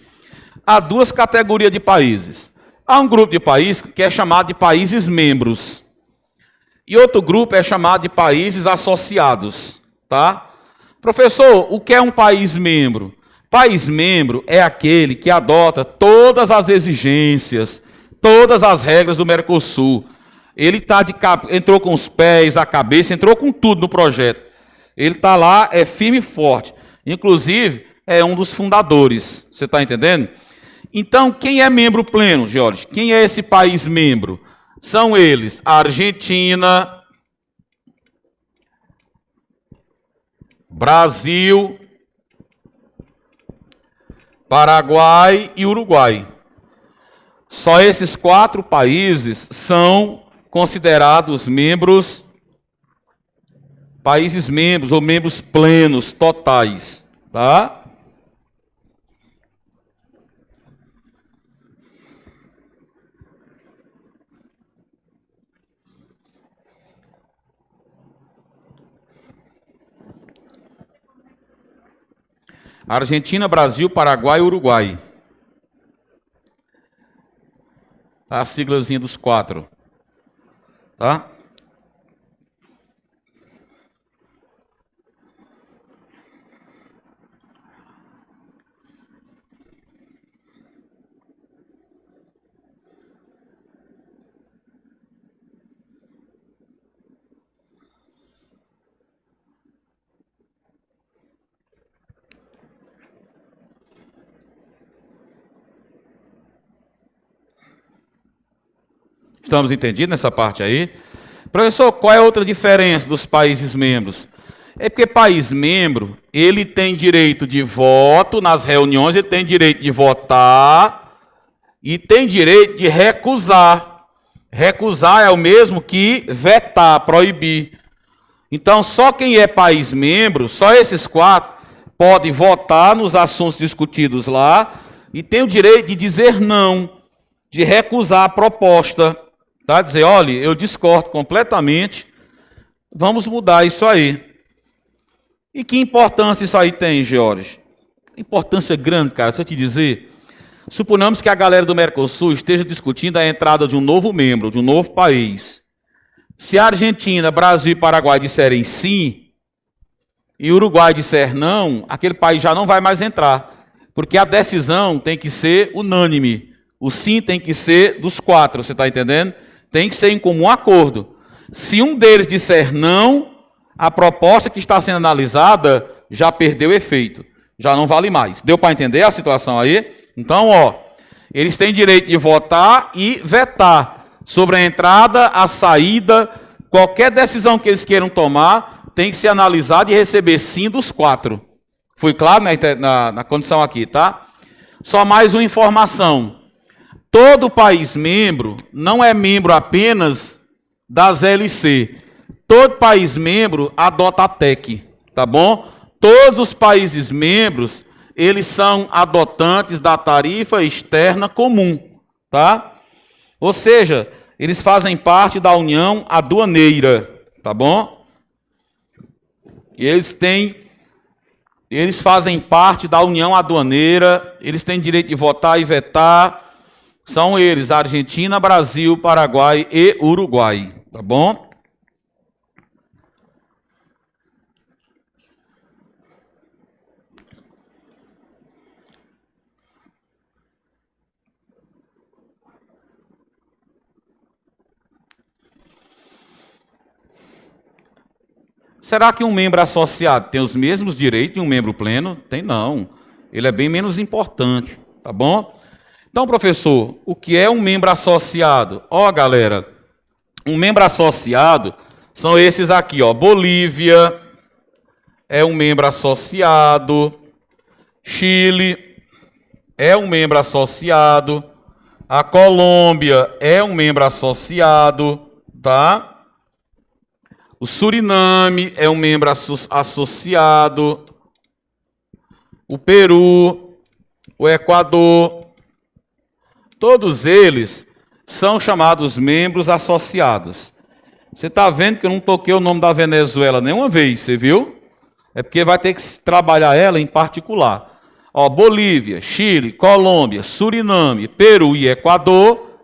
Há duas categorias de países. Há um grupo de países que é chamado de países membros. E outro grupo é chamado de países associados. Tá? Professor, o que é um país membro? País membro é aquele que adota todas as exigências, todas as regras do Mercosul. Ele entrou com os pés, a cabeça, entrou com tudo no projeto. Ele está lá, é firme e forte. Inclusive, é um dos fundadores. Você está entendendo? Então, quem é membro pleno, Jorge? Quem é esse país membro? São eles: Argentina, Brasil, Paraguai e Uruguai. Só esses 4 países são considerados países membros ou membros plenos, totais, tá? Argentina, Brasil, Paraguai e Uruguai. A siglazinha dos 4. Tá? Estamos entendidos nessa parte aí? Professor, qual é a outra diferença dos países membros? É porque país membro, ele tem direito de voto nas reuniões, ele tem direito de votar e tem direito de recusar. Recusar é o mesmo que vetar, proibir. Então, só quem é país membro, só esses 4, pode votar nos assuntos discutidos lá e tem o direito de dizer não, de recusar a proposta. Tá? Dizer, olha, eu discordo completamente, vamos mudar isso aí. E que importância isso aí tem, George? Importância grande, cara, se eu te dizer. Suponhamos que a galera do Mercosul esteja discutindo a entrada de um novo membro, de um novo país. Se a Argentina, Brasil e Paraguai disserem sim, e o Uruguai disser não, aquele país já não vai mais entrar. Porque a decisão tem que ser unânime. O sim tem que ser dos 4, você está entendendo? Tem que ser em comum acordo. Se um deles disser não, a proposta que está sendo analisada já perdeu efeito. Já não vale mais. Deu para entender a situação aí? Então, eles têm direito de votar e vetar sobre a entrada, a saída, qualquer decisão que eles queiram tomar, tem que ser analisada e receber sim dos 4. Fui claro na condição aqui, tá? Só mais uma informação. Todo país membro não é membro apenas das LC. Todo país membro adota a TEC, tá bom? Todos os países membros, eles são adotantes da tarifa externa comum, tá? Ou seja, eles fazem parte da União Aduaneira, tá bom? Eles fazem parte da União Aduaneira, eles têm direito de votar e vetar. São eles, Argentina, Brasil, Paraguai e Uruguai, tá bom? Será que um membro associado tem os mesmos direitos de um membro pleno? Tem não. Ele é bem menos importante, tá bom? Então, professor, o que é um membro associado? Galera, um membro associado são esses aqui, Bolívia é um membro associado, Chile é um membro associado, a Colômbia é um membro associado, tá? O Suriname é um membro associado, o Peru, o Equador. Todos eles são chamados membros associados. Você está vendo que eu não toquei o nome da Venezuela nenhuma vez, você viu? É porque vai ter que trabalhar ela em particular. Bolívia, Chile, Colômbia, Suriname, Peru e Equador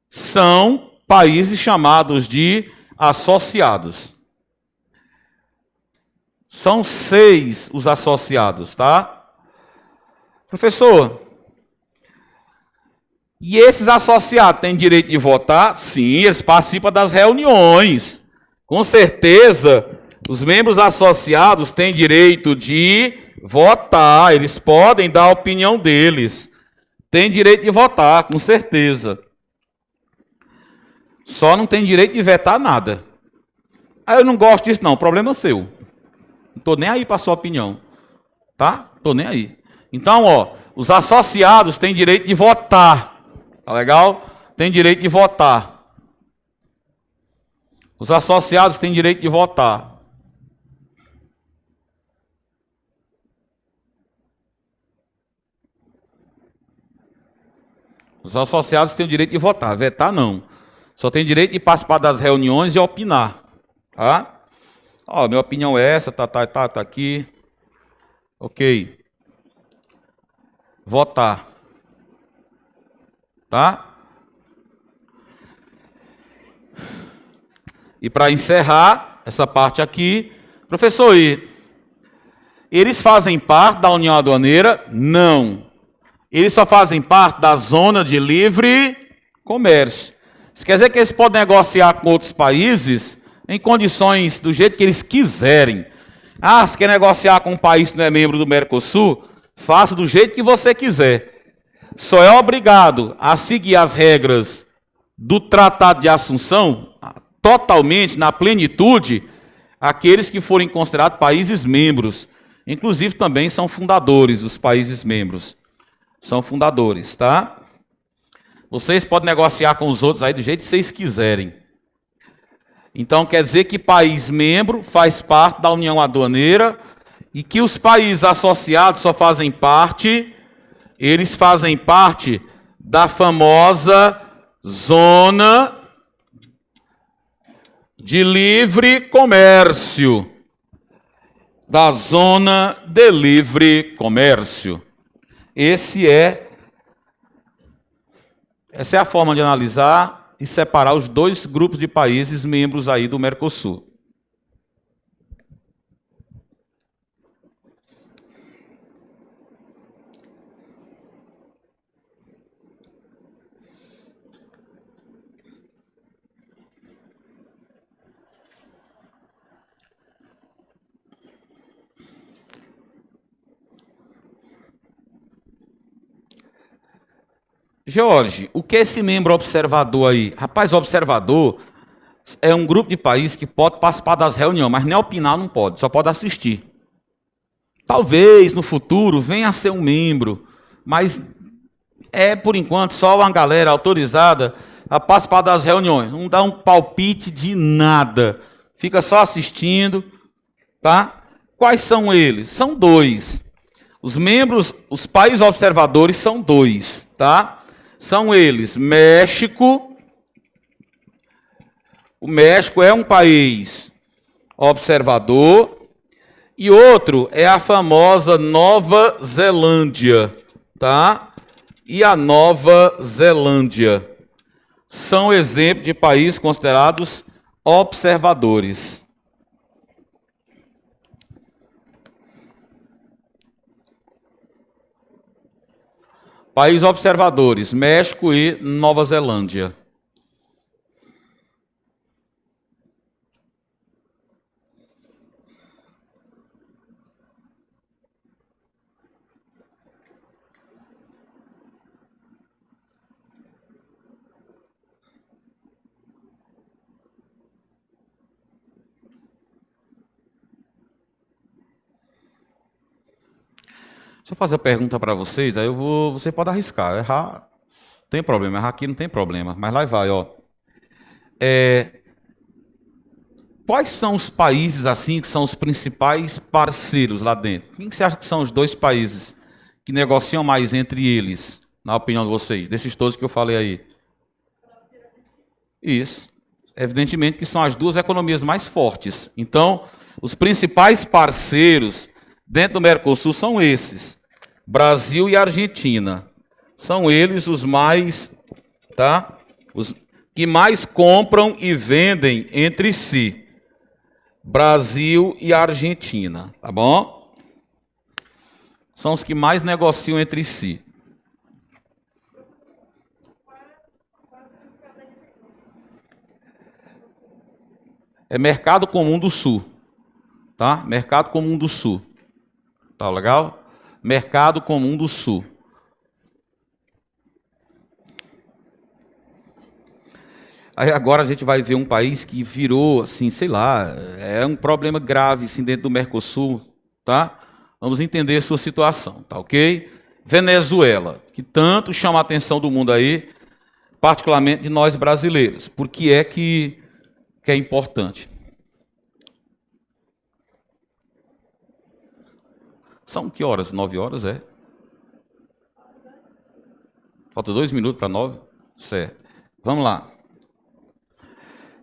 são países chamados de associados. São 6 os associados, tá? Professor, e esses associados têm direito de votar? Sim, eles participam das reuniões. Com certeza, os membros associados têm direito de Votar, eles podem dar a opinião deles. Tem direito de votar, com certeza. Só não tem direito de vetar nada. Aí eu não gosto disso não, problema é seu. Não tô nem aí para sua opinião. Tá? Tô nem aí. Então, ó, os associados têm direito de votar. Tá legal? Tem direito de votar. Os associados têm direito de votar. Os associados têm o direito de votar, vetar não. Só tem direito de participar das reuniões e opinar. Tá? Ó, minha opinião é essa, tá aqui. Ok. Votar. Tá? E para encerrar essa parte aqui, professor, eles fazem parte da União Aduaneira? Não. Eles só fazem parte da zona de livre comércio. Isso quer dizer que eles podem negociar com outros países em condições do jeito que eles quiserem. Ah, se quer negociar com um país que não é membro do Mercosul, faça do jeito que você quiser. Só é obrigado a seguir as regras do Tratado de Assunção, totalmente, na plenitude, aqueles que forem considerados países membros. Inclusive também são fundadores os países membros. São fundadores, tá? Vocês podem negociar com os outros aí do jeito que vocês quiserem. Então quer dizer que país membro faz parte da União Aduaneira e que os países associados só fazem parte, eles fazem parte da famosa zona de livre comércio. Da zona de livre comércio. Essa é a forma de analisar e separar os dois grupos de países membros aí do Mercosul. Jorge, o que é esse membro observador aí? Rapaz, observador é um grupo de países que pode participar das reuniões, mas nem opinar não pode, só pode assistir. Talvez no futuro venha a ser um membro, mas é por enquanto só uma galera autorizada a participar das reuniões. Não dá um palpite de nada, fica só assistindo, tá? Quais são eles? São dois. Os membros, os países observadores são dois, tá? São eles, México. O México é um país observador. E outro é a famosa Nova Zelândia, tá? E a Nova Zelândia são exemplos de países considerados observadores. Países observadores, México e Nova Zelândia. Deixa eu fazer a pergunta para vocês, aí você pode arriscar, errar, não tem problema, errar aqui não tem problema, mas lá vai, ó. Quais são os países assim que são os principais parceiros lá dentro? Quem você acha que são os dois países que negociam mais entre eles, na opinião de vocês, desses todos que eu falei aí? Isso. Evidentemente que são as duas economias mais fortes. Então, os principais parceiros dentro do Mercosul são esses. Brasil e Argentina. São eles os mais, tá? Os que mais compram e vendem entre si. Brasil e Argentina, tá bom? São os que mais negociam entre si. É Mercado Comum do Sul, tá? Mercado Comum do Sul. Tá legal? Mercado Comum do Sul. Aí agora a gente vai ver um país que virou, assim, sei lá, é um problema grave assim, dentro do Mercosul, tá? Vamos entender a sua situação, tá ok? Venezuela, que tanto chama a atenção do mundo aí, particularmente de nós brasileiros. Por que é importante? São que horas? 9 horas, é? Falta 2 minutos para 9? Certo. Vamos lá.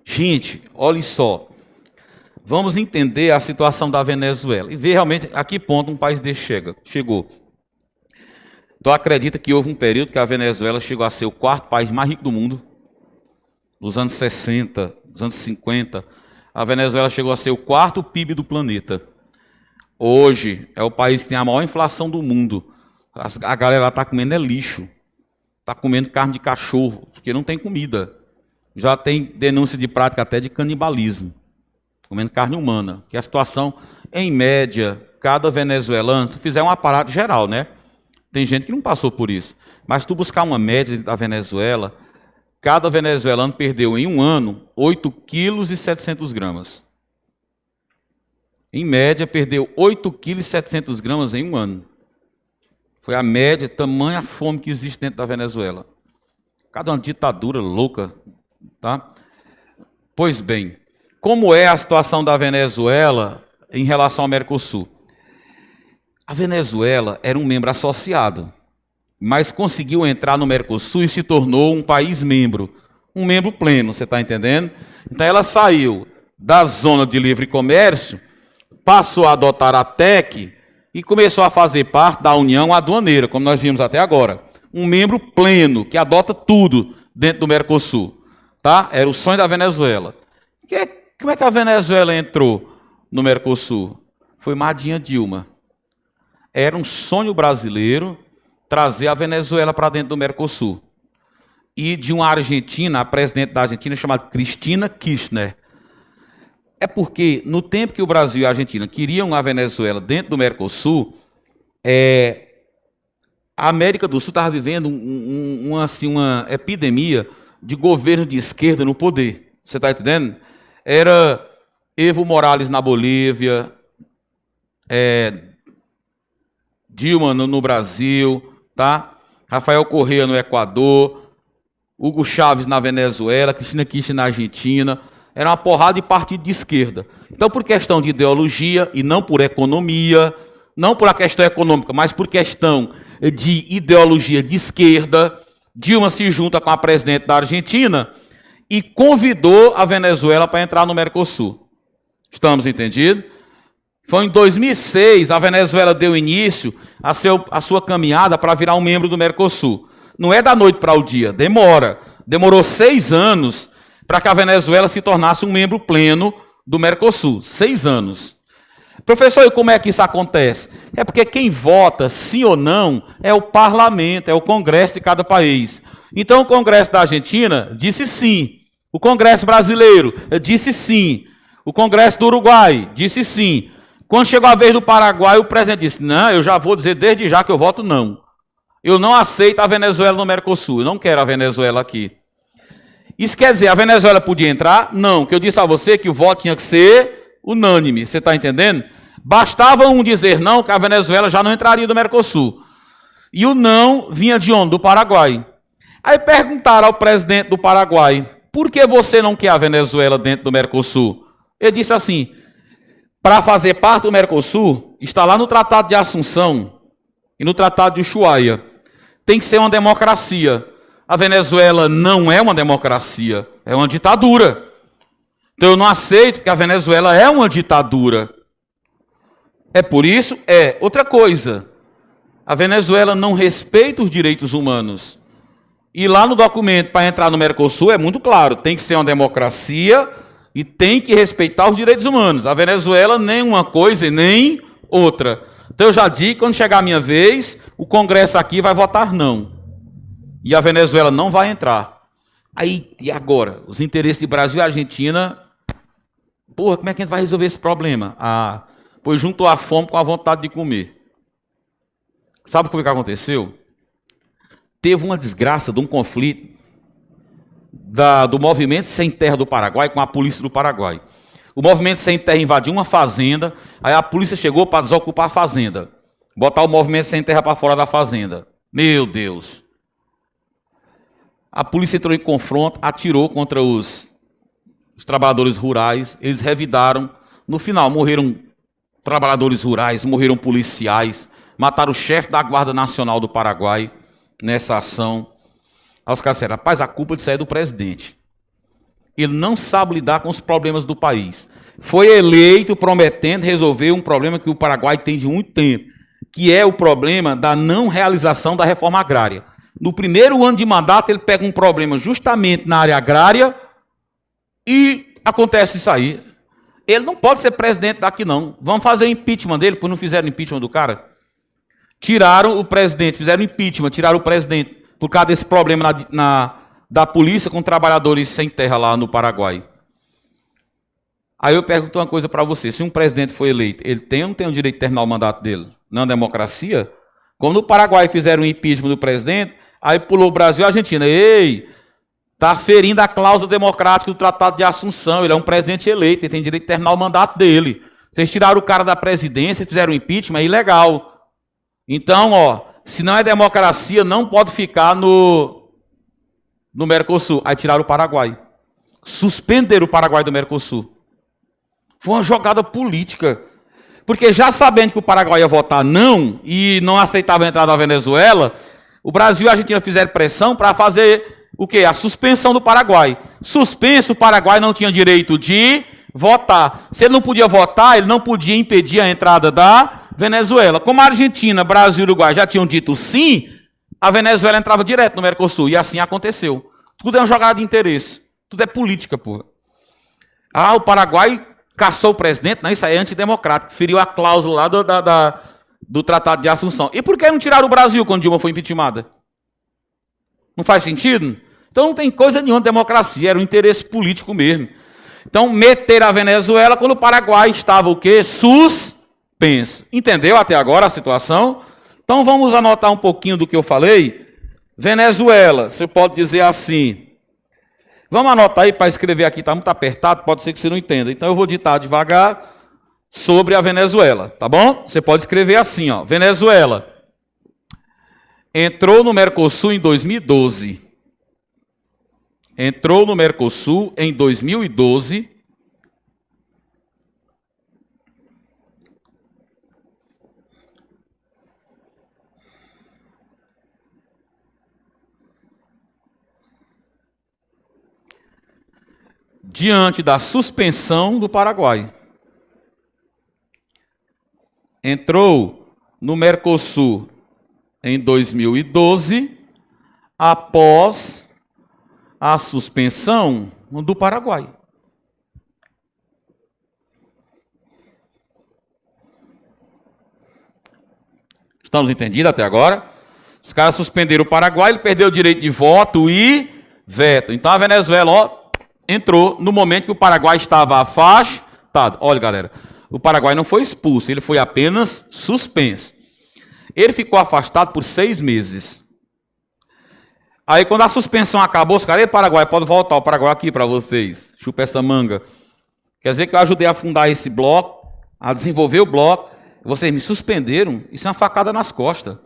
Gente, olha só. Vamos entender a situação da Venezuela e ver realmente a que ponto um país desse chegou. Então acredita que houve um período que a Venezuela chegou a ser o 4º país mais rico do mundo. Nos anos 60, nos anos 50, a Venezuela chegou a ser o 4º PIB do planeta. Hoje é o país que tem a maior inflação do mundo. A galera está comendo lixo. Está comendo carne de cachorro, porque não tem comida. Já tem denúncia de prática até de canibalismo. Comendo carne humana. Que a situação, em média, cada venezuelano, se fizer um aparato geral, né? Tem gente que não passou por isso. Mas se tu buscar uma média da Venezuela, cada venezuelano perdeu em um ano 8,7 kg. Em média, perdeu 8,7 kg em um ano. Foi a média, tamanha fome que existe dentro da Venezuela. Cada uma ditadura louca, tá? Pois bem, como é a situação da Venezuela em relação ao Mercosul? A Venezuela era um membro associado, mas conseguiu entrar no Mercosul e se tornou um país membro, um membro pleno, você está entendendo? Então ela saiu da zona de livre comércio, passou a adotar a TEC e começou a fazer parte da União Aduaneira, como nós vimos até agora. Um membro pleno, que adota tudo dentro do Mercosul. Tá? Era o sonho da Venezuela. Como é que a Venezuela entrou no Mercosul? Foi Madinha Dilma. Era um sonho brasileiro trazer a Venezuela para dentro do Mercosul. E de uma argentina, a presidente da Argentina, chamada Cristina Kirchner. É porque, no tempo que o Brasil e a Argentina queriam a Venezuela dentro do Mercosul, a América do Sul estava vivendo uma epidemia de governo de esquerda no poder. Você está entendendo? Era Evo Morales na Bolívia, Dilma no Brasil, tá? Rafael Correa no Equador, Hugo Chávez na Venezuela, Cristina Kirchner na Argentina. Era uma porrada de partido de esquerda. Então, por questão de ideologia e não por economia, não por a questão econômica, mas por questão de ideologia de esquerda, Dilma se junta com a presidente da Argentina e convidou a Venezuela para entrar no Mercosul. Estamos entendidos? Foi em 2006, a Venezuela deu início à sua caminhada para virar um membro do Mercosul. Não é da noite para o dia, demora. Demorou 6 anos para que a Venezuela se tornasse um membro pleno do Mercosul. 6 anos. Professor, e como é que isso acontece? É porque quem vota sim ou não é o parlamento, é o Congresso de cada país. Então o Congresso da Argentina disse sim. O Congresso brasileiro disse sim. O Congresso do Uruguai disse sim. Quando chegou a vez do Paraguai, o presidente disse, não, eu já vou dizer desde já que eu voto não. Eu não aceito a Venezuela no Mercosul, eu não quero a Venezuela aqui. Isso quer dizer, a Venezuela podia entrar? Não, que eu disse a você que o voto tinha que ser unânime, você está entendendo? Bastava um dizer não, que a Venezuela já não entraria no Mercosul. E o não vinha de onde? Do Paraguai. Aí perguntaram ao presidente do Paraguai, por que você não quer a Venezuela dentro do Mercosul? Ele disse assim, para fazer parte do Mercosul, está lá no Tratado de Assunção e no Tratado de Ushuaia. Tem que ser uma democracia. A Venezuela não é uma democracia, é uma ditadura. Então eu não aceito que a Venezuela é uma ditadura. É por isso, outra coisa. A Venezuela não respeita os direitos humanos. E lá no documento para entrar no Mercosul é muito claro, tem que ser uma democracia e tem que respeitar os direitos humanos. A Venezuela nem uma coisa e nem outra. Então eu já digo, quando chegar a minha vez, o Congresso aqui vai votar não. E a Venezuela não vai entrar. Aí, e agora? Os interesses de Brasil e Argentina... Porra, como é que a gente vai resolver esse problema? Pois juntou a fome com a vontade de comer. Sabe como é que aconteceu? Teve uma desgraça de um conflito do Movimento Sem Terra do Paraguai com a polícia do Paraguai. O Movimento Sem Terra invadiu uma fazenda, aí a polícia chegou para desocupar a fazenda, botar o Movimento Sem Terra para fora da fazenda. Meu Deus! A polícia entrou em confronto, atirou contra os trabalhadores rurais, eles revidaram. No final, morreram trabalhadores rurais, morreram policiais, mataram o chefe da Guarda Nacional do Paraguai nessa ação. Aí os caras disseram, rapaz, a culpa disso aí é do presidente. Ele não sabe lidar com os problemas do país. Foi eleito prometendo resolver um problema que o Paraguai tem de muito tempo, que é o problema da não realização da reforma agrária. No primeiro ano de mandato, ele pega um problema justamente na área agrária e acontece isso aí. Ele não pode ser presidente daqui, não. Vamos fazer o impeachment dele, pois não fizeram impeachment do cara. Tiraram o presidente, fizeram impeachment, tiraram o presidente por causa desse problema da polícia com trabalhadores sem terra lá no Paraguai. Aí eu pergunto uma coisa para você, se um presidente foi eleito, ele tem ou não tem o direito de terminar o mandato dele? Não é democracia? Como no Paraguai fizeram o impeachment do presidente, aí pulou o Brasil e a Argentina. Ei, está ferindo a cláusula democrática do Tratado de Assunção, ele é um presidente eleito, ele tem direito de terminar o mandato dele. Vocês tiraram o cara da presidência, fizeram o impeachment, é ilegal. Então, ó, se não é democracia, não pode ficar no Mercosul. Aí tiraram o Paraguai. Suspenderam o Paraguai do Mercosul. Foi uma jogada política. Porque já sabendo que o Paraguai ia votar não, e não aceitava a entrada da Venezuela, o Brasil e a Argentina fizeram pressão para fazer o quê? A suspensão do Paraguai. Suspenso, o Paraguai não tinha direito de votar. Se ele não podia votar, ele não podia impedir a entrada da Venezuela. Como a Argentina, Brasil e Uruguai já tinham dito sim, a Venezuela entrava direto no Mercosul. E assim aconteceu. Tudo é uma jogada de interesse. Tudo é política, porra. Ah, o Paraguai caçou o presidente? Não, isso aí é antidemocrático. Feriu a cláusula lá do Tratado de Assunção. E por que não tiraram o Brasil quando Dilma foi impeachmentada? Não faz sentido? Então não tem coisa nenhuma de democracia. Era um interesse político mesmo. Então meteram a Venezuela quando o Paraguai estava o quê? Suspenso. Entendeu até agora a situação? Então vamos anotar um pouquinho do que eu falei. Venezuela, você pode dizer assim. Vamos anotar aí para escrever aqui, está muito apertado, pode ser que você não entenda. Então eu vou ditar devagar sobre a Venezuela, tá bom? Você pode escrever assim, ó. Venezuela entrou no Mercosul em 2012. Entrou no Mercosul em 2012. Diante da suspensão do Paraguai. Entrou no Mercosul em 2012, após a suspensão do Paraguai. Estamos entendidos até agora? Os caras suspenderam o Paraguai, ele perdeu o direito de voto e veto. Então a Venezuela, ó, entrou no momento que o Paraguai estava afastado. Olha, galera, o Paraguai não foi expulso, ele foi apenas suspenso. Ele ficou afastado por 6 meses. Aí, quando a suspensão acabou, os caras, ei, Paraguai, pode voltar o Paraguai aqui para vocês. Chupa essa manga. Quer dizer que eu ajudei a fundar esse bloco, a desenvolver o bloco. Vocês me suspenderam, isso é uma facada nas costas.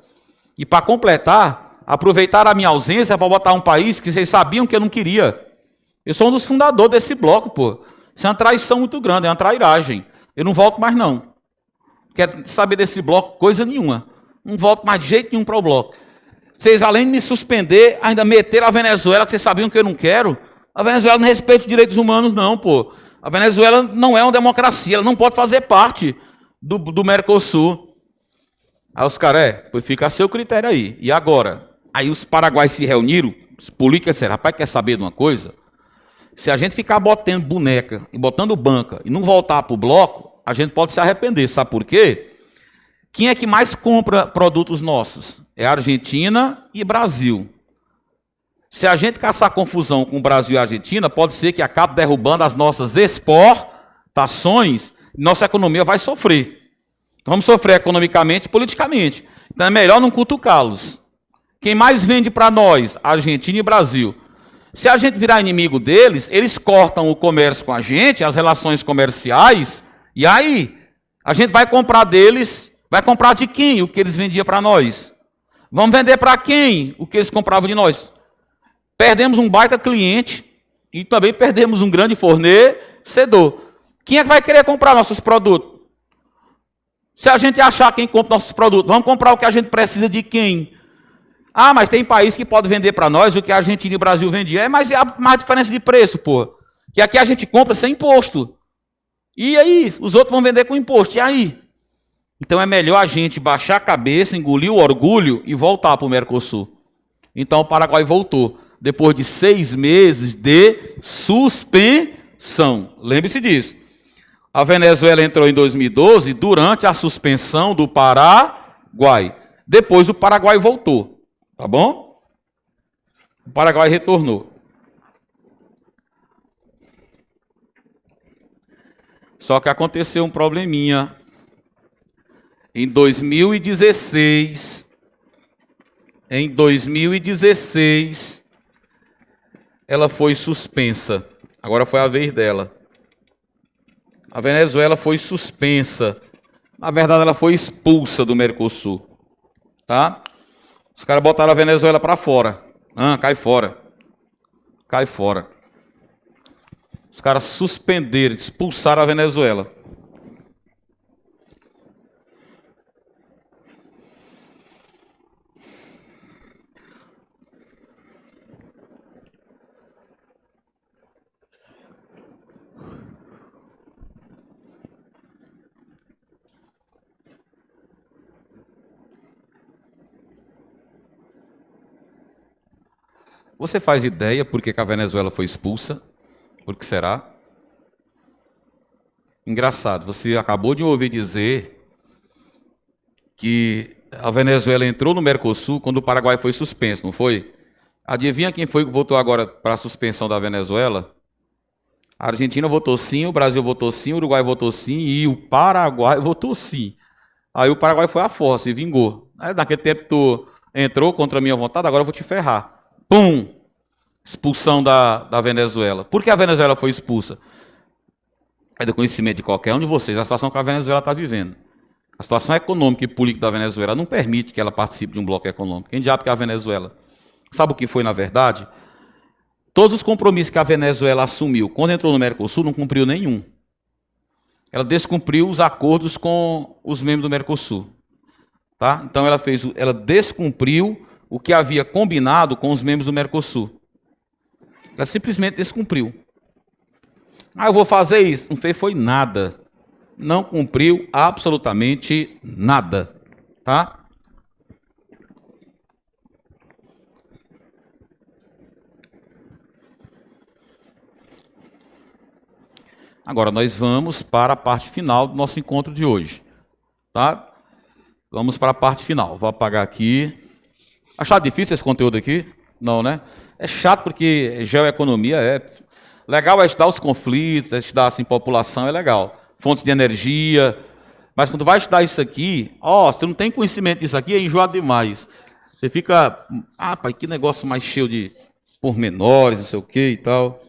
E para completar, aproveitaram a minha ausência para botar um país que vocês sabiam que eu não queria. Eu sou um dos fundadores desse bloco, pô. Isso é uma traição muito grande, é uma trairagem. Eu não volto mais, não. Quero saber desse bloco coisa nenhuma. Não volto mais de jeito nenhum para o bloco. Vocês, além de me suspender, ainda meteram a Venezuela, que vocês sabiam que eu não quero. A Venezuela não respeita os direitos humanos, não, pô. A Venezuela não é uma democracia, ela não pode fazer parte do Mercosul. Aí os caras, pois fica a seu critério aí. E agora? Aí os paraguaios se reuniram, os políticos disseram, rapaz, quer saber de uma coisa? Se a gente ficar botando boneca e botando banca e não voltar para o bloco, a gente pode se arrepender. Sabe por quê? Quem é que mais compra produtos nossos? É a Argentina e Brasil. Se a gente caçar confusão com o Brasil e a Argentina, pode ser que acabe derrubando as nossas exportações, nossa economia vai sofrer. Vamos sofrer economicamente e politicamente. Então é melhor não cutucá-los. Quem mais vende para nós? Argentina e Brasil. Se a gente virar inimigo deles, eles cortam o comércio com a gente, as relações comerciais, e aí a gente vai comprar deles, vai comprar de quem o que eles vendiam para nós? Vamos vender para quem o que eles compravam de nós? Perdemos um baita cliente e também perdemos um grande fornecedor. Quem é que vai querer comprar nossos produtos? Se a gente achar quem compra nossos produtos, vamos comprar o que a gente precisa de quem? Ah, mas tem país que pode vender para nós o que a Argentina e o Brasil vendiam. Mas é a mais diferença de preço, pô. Que aqui a gente compra sem imposto. E aí? Os outros vão vender com imposto. E aí? Então é melhor a gente baixar a cabeça, engolir o orgulho e voltar para o Mercosul. Então o Paraguai voltou. Depois de 6 meses de suspensão. Lembre-se disso. A Venezuela entrou em 2012 durante a suspensão do Paraguai. Depois o Paraguai voltou. Tá bom? O Paraguai retornou. Só que aconteceu um probleminha. Em 2016, ela foi suspensa. Agora foi a vez dela. A Venezuela foi suspensa. Na verdade, ela foi expulsa do Mercosul. Tá? Os caras botaram a Venezuela para fora. Cai fora. Cai fora. Os caras suspenderam, expulsaram a Venezuela. Você faz ideia por que a Venezuela foi expulsa? Por que será? Engraçado, você acabou de ouvir dizer que a Venezuela entrou no Mercosul quando o Paraguai foi suspenso, não foi? Adivinha quem foi que votou agora para a suspensão da Venezuela? A Argentina votou sim, o Brasil votou sim, o Uruguai votou sim e o Paraguai votou sim. Aí o Paraguai foi à força e vingou. Naquele tempo tu entrou contra a minha vontade, agora eu vou te ferrar. Pum! Expulsão da Venezuela. Por que a Venezuela foi expulsa? É do conhecimento de qualquer um de vocês a situação que a Venezuela está vivendo. A situação econômica e política da Venezuela não permite que ela participe de um bloco econômico. Quem diabo que é a Venezuela? Sabe o que foi, na verdade? Todos os compromissos que a Venezuela assumiu quando entrou no Mercosul não cumpriu nenhum. Ela descumpriu os acordos com os membros do Mercosul. Tá? Então ela descumpriu o que havia combinado com os membros do Mercosul. Ela simplesmente descumpriu. Eu vou fazer isso. Não fez foi nada. Não cumpriu absolutamente nada. Tá? Agora nós vamos para a parte final do nosso encontro de hoje. Tá? Vamos para a parte final. Vou apagar aqui. Achado difícil esse conteúdo aqui? Não, né? É chato porque geoeconomia é... Legal é estudar os conflitos, é estudar assim, população, é legal. Fontes de energia. Mas quando vai estudar isso aqui, se você não tem conhecimento disso aqui, é enjoado demais. Você fica... pai, que negócio mais cheio de pormenores, não sei o que e tal.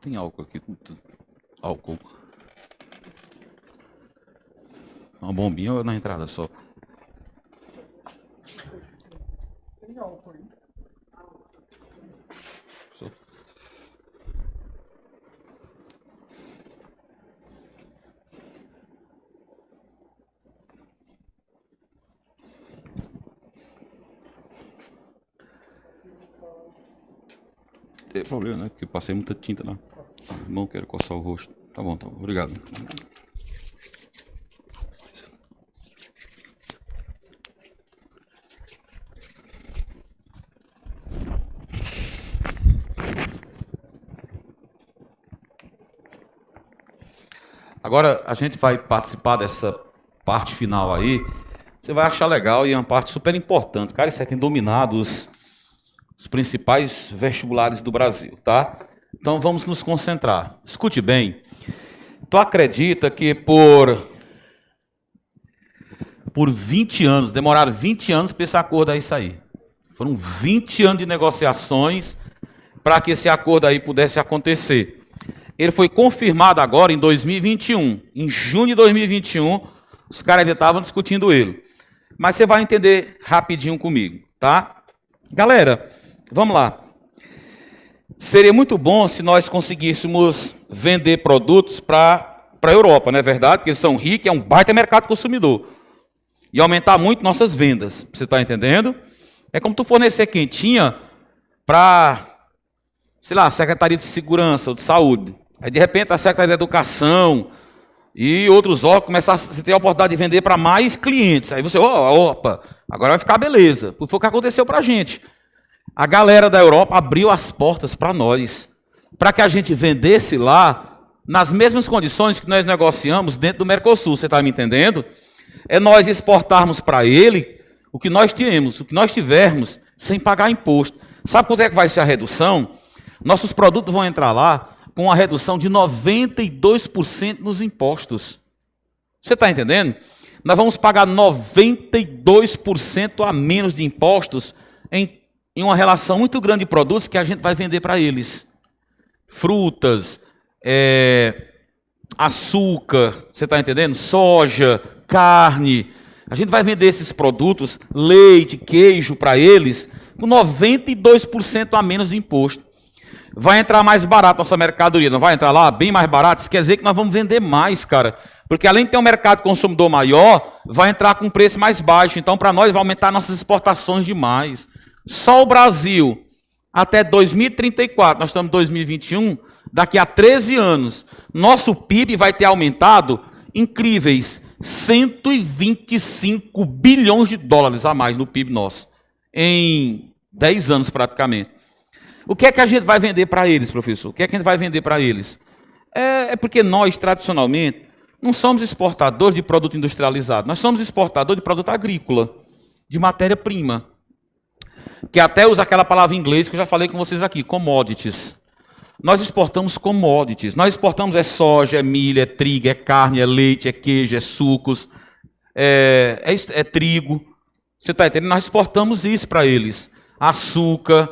Tem álcool aqui. Álcool. Uma bombinha ou na entrada só? Tem álcool aí. Só. Tem problema, né? Porque eu passei muita tinta lá. Não quero coçar o rosto. Tá bom, obrigado. Agora a gente vai participar dessa parte final aí. Você vai achar legal e é uma parte super importante. Cara, isso aí tem dominado os principais vestibulares do Brasil, tá? Então vamos nos concentrar. Escute bem. Tu acredita que por 20 anos, demoraram 20 anos para esse acordo aí sair? Foram 20 anos de negociações para que esse acordo aí pudesse acontecer. Ele foi confirmado agora em 2021. Em junho de 2021, os caras ainda estavam discutindo ele. Mas você vai entender rapidinho comigo, tá? Galera, vamos lá. Seria muito bom se nós conseguíssemos vender produtos para a Europa, não é verdade? Porque eles são ricos, é um baita mercado consumidor. E aumentar muito nossas vendas. Você está entendendo? É como tu fornecer quentinha para, sei lá, a Secretaria de Segurança ou de Saúde. Aí, de repente, a Secretaria de Educação e outros órgãos começam a ter a oportunidade de vender para mais clientes. Aí você, opa, agora vai ficar beleza. Foi o que aconteceu para a gente. A galera da Europa abriu as portas para nós, para que a gente vendesse lá nas mesmas condições que nós negociamos dentro do Mercosul. Você está me entendendo? É nós exportarmos para ele o que nós temos, o que nós tivermos, sem pagar imposto. Sabe quanto é que vai ser a redução? Nossos produtos vão entrar lá com uma redução de 92% nos impostos. Você está entendendo? Nós vamos pagar 92% a menos de impostos em uma relação muito grande de produtos que a gente vai vender para eles. Frutas, açúcar, você está entendendo? Soja, carne. A gente vai vender esses produtos, leite, queijo para eles, com 92% a menos de imposto. Vai entrar mais barato nossa mercadoria, não vai entrar lá bem mais barato? Isso quer dizer que nós vamos vender mais, cara. Porque além de ter um mercado consumidor maior, vai entrar com preço mais baixo. Então, para nós, vai aumentar nossas exportações demais. Só o Brasil, até 2034, nós estamos em 2021, daqui a 13 anos, nosso PIB vai ter aumentado incríveis 125 bilhões de dólares a mais no PIB nosso, em 10 anos praticamente. O que é que a gente vai vender para eles, professor? O que é que a gente vai vender para eles? É porque nós, tradicionalmente, não somos exportadores de produto industrializado, nós somos exportadores de produto agrícola, de matéria-prima, que até usa aquela palavra em inglês que eu já falei com vocês aqui, commodities. Nós exportamos commodities, nós exportamos soja, é milho, é trigo, é carne, é leite, é queijo, é sucos, é trigo. Você está entendendo? Nós exportamos isso para eles, açúcar.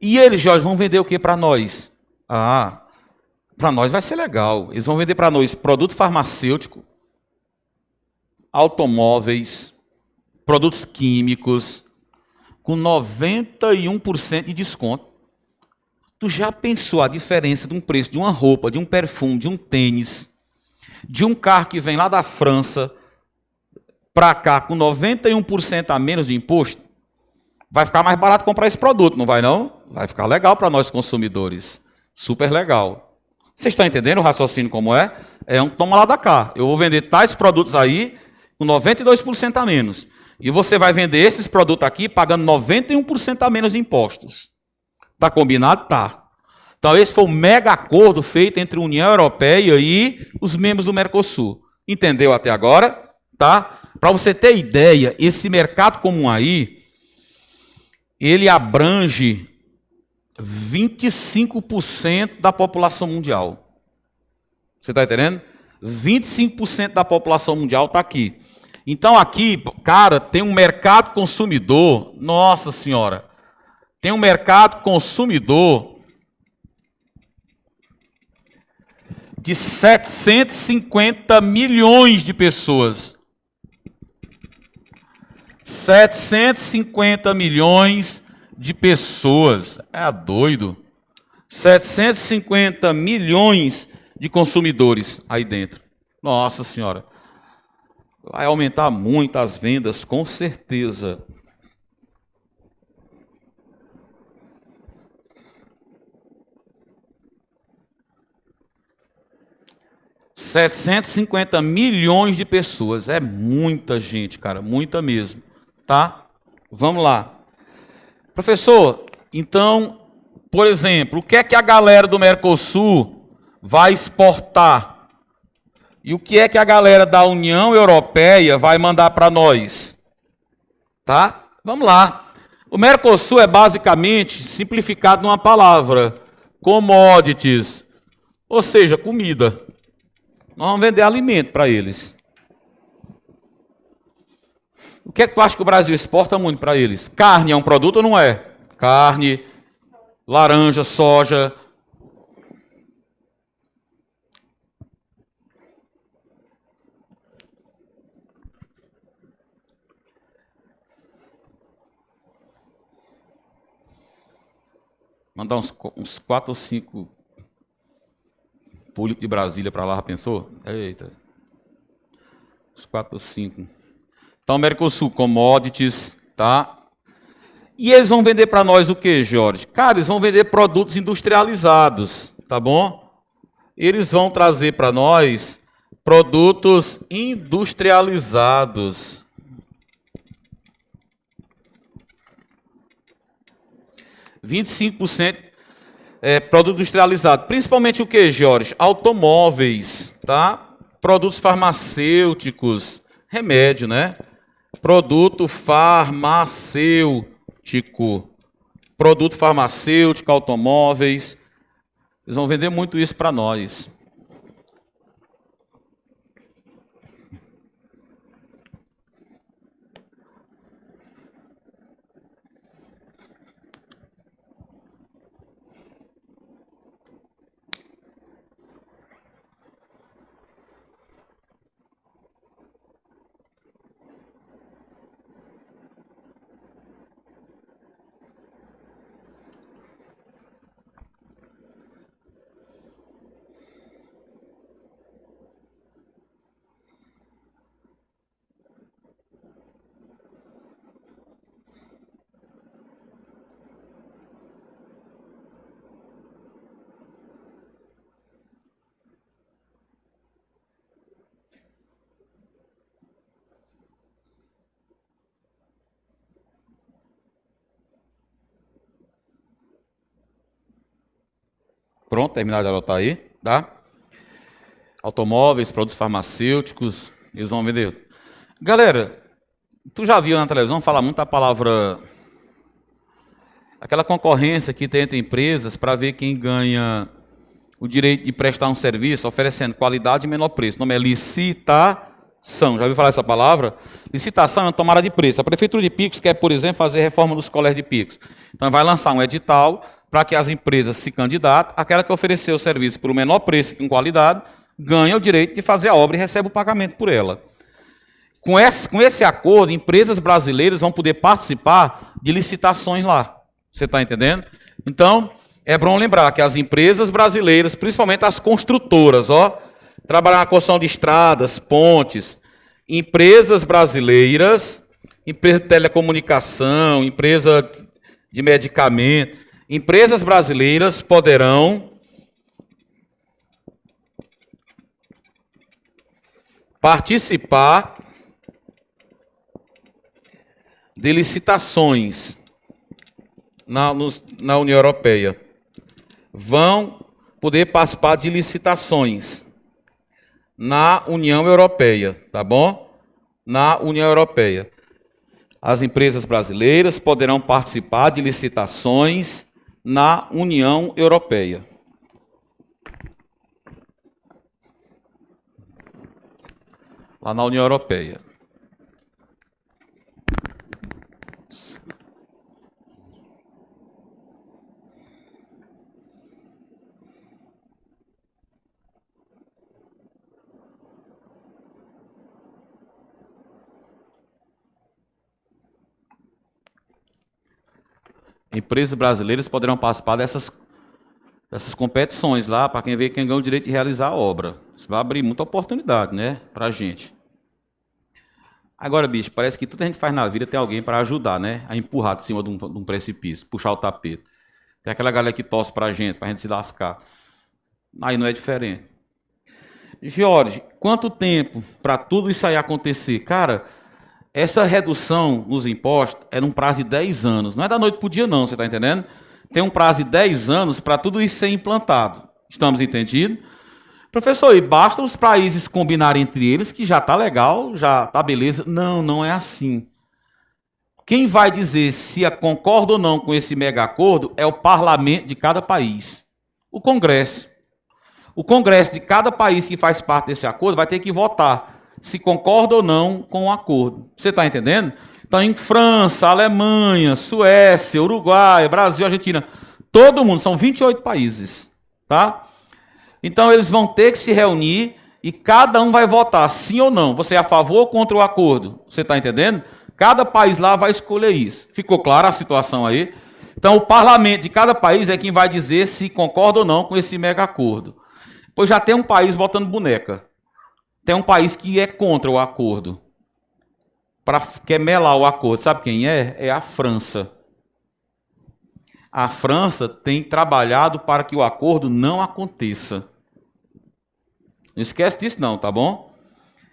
E eles, Jorge, vão vender o que para nós? Para nós vai ser legal. Eles vão vender para nós produto farmacêutico, automóveis, produtos químicos, com 91% de desconto. Tu já pensou a diferença de um preço de uma roupa, de um perfume, de um tênis, de um carro que vem lá da França para cá com 91% a menos de imposto? Vai ficar mais barato comprar esse produto, não vai não? Vai ficar legal para nós consumidores. Super legal. Vocês estão entendendo o raciocínio como é? É um toma lá da cá. Eu vou vender tais produtos aí com 92% a menos. E você vai vender esses produtos aqui pagando 91% a menos de impostos. Tá combinado? Tá. Então esse foi o mega acordo feito entre a União Europeia e os membros do Mercosul. Entendeu até agora? Tá? Para você ter ideia, esse mercado comum aí, ele abrange 25% da população mundial. Você está entendendo? 25% da população mundial está aqui. Então aqui, cara, tem um mercado consumidor, nossa senhora, tem um mercado consumidor de 750 milhões de pessoas. 750 milhões de pessoas. É doido. 750 milhões de consumidores aí dentro. Nossa Senhora. Vai aumentar muito as vendas, com certeza. R$ 750 milhões de pessoas. É muita gente, cara. Muita mesmo. Tá? Vamos lá. Professor, então, por exemplo, o que é que a galera do Mercosul vai exportar? E o que é que a galera da União Europeia vai mandar para nós? Tá? Vamos lá. O Mercosul é basicamente simplificado numa palavra: commodities, ou seja, comida. Nós vamos vender alimento para eles. O que é que tu acha que o Brasil exporta muito para eles? Carne é um produto ou não é? Carne, laranja, soja. Mandar uns 4 ou 5 políticos de Brasília para lá, já pensou? Eita. Uns 4 ou 5. Então, Mercosul, commodities, tá? E eles vão vender para nós o que, Jorge? Cara, eles vão vender produtos industrializados, tá bom? Eles vão trazer para nós produtos industrializados. 25% produto industrializado. Principalmente o que, Jorge? Automóveis, tá? Produtos farmacêuticos, remédio, né? Produto farmacêutico. Produto farmacêutico, automóveis. Eles vão vender muito isso para nós. Pronto, terminar de anotar aí, tá? Automóveis, produtos farmacêuticos, eles vão vender. Galera, tu já viu na televisão falar muito a palavra... Aquela concorrência que tem entre empresas para ver quem ganha o direito de prestar um serviço oferecendo qualidade e menor preço. O nome é licitação. Já ouviu falar essa palavra? Licitação é uma tomada de preço. A Prefeitura de Picos quer, por exemplo, fazer reforma dos colégios de Picos. Então vai lançar um edital para que as empresas se candidatem. Aquela que ofereceu o serviço por um menor preço e com qualidade, ganha o direito de fazer a obra e recebe o pagamento por ela. Com esse acordo, empresas brasileiras vão poder participar de licitações lá. Você está entendendo? Então, é bom lembrar que as empresas brasileiras, principalmente as construtoras, trabalhar na construção de estradas, pontes, empresas brasileiras, empresa de telecomunicação, empresa de medicamento, empresas brasileiras poderão participar de licitações na União Europeia. Vão poder participar de licitações na União Europeia, tá bom? Na União Europeia. As empresas brasileiras poderão participar de licitações na União Europeia. Lá na União Europeia. empresas brasileiras poderão participar dessas competições lá, para quem vê quem ganha o direito de realizar a obra. Isso vai abrir muita oportunidade, né, para a gente. Agora, bicho, parece que tudo que a gente faz na vida tem alguém para ajudar, né, a empurrar de cima de um precipício, puxar o tapete. Tem aquela galera que torce para a gente se lascar. Aí não é diferente. Jorge, quanto tempo para tudo isso aí acontecer? Cara, essa redução nos impostos é num prazo de 10 anos. Não é da noite para o dia, não, você está entendendo? Tem um prazo de 10 anos para tudo isso ser implantado. Estamos entendidos? Professor, e basta os países combinarem entre eles que já está legal, já está beleza. Não, não é assim. Quem vai dizer se concorda ou não com esse mega acordo é o parlamento de cada país. O Congresso. O Congresso de cada país que faz parte desse acordo vai ter que votar se concorda ou não com o acordo. Você está entendendo? Então, em França, Alemanha, Suécia, Uruguai, Brasil, Argentina, todo mundo, são 28 países, tá? Então, eles vão ter que se reunir e cada um vai votar sim ou não. Você é a favor ou contra o acordo? Você está entendendo? Cada país lá vai escolher isso. Ficou clara a situação aí? Então, o parlamento de cada país é quem vai dizer se concorda ou não com esse mega acordo. Pois já tem um país botando boneca. Tem um país que é contra o acordo. Quer melar o acordo. Sabe quem é? É a França. A França tem trabalhado para que o acordo não aconteça. Não esquece disso não, tá bom?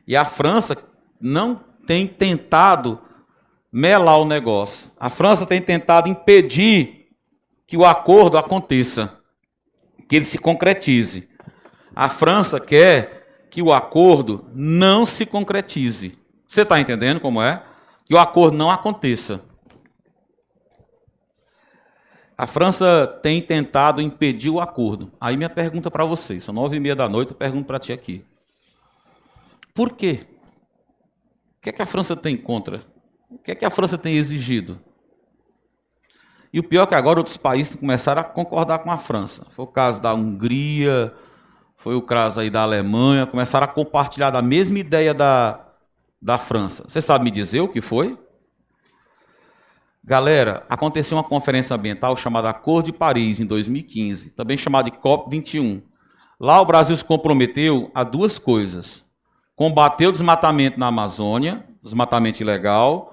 E a França não tem tentado melar o negócio. A França tem tentado impedir que o acordo aconteça, que ele se concretize. A França quer que o acordo não se concretize. Você está entendendo como é? Que o acordo não aconteça. A França tem tentado impedir o acordo. Aí minha pergunta para vocês, são 9h30 da noite, eu pergunto para ti aqui. Por quê? O que é que a França tem contra? O que é que a França tem exigido? E o pior é que agora outros países começaram a concordar com a França. Foi o caso da Hungria, foi o caso aí da Alemanha, começaram a compartilhar da mesma ideia da França. Você sabe me dizer o que foi? Galera, aconteceu uma conferência ambiental chamada Acordo de Paris, em 2015, também chamada de COP21. Lá o Brasil se comprometeu a duas coisas. Combater o desmatamento na Amazônia, desmatamento ilegal,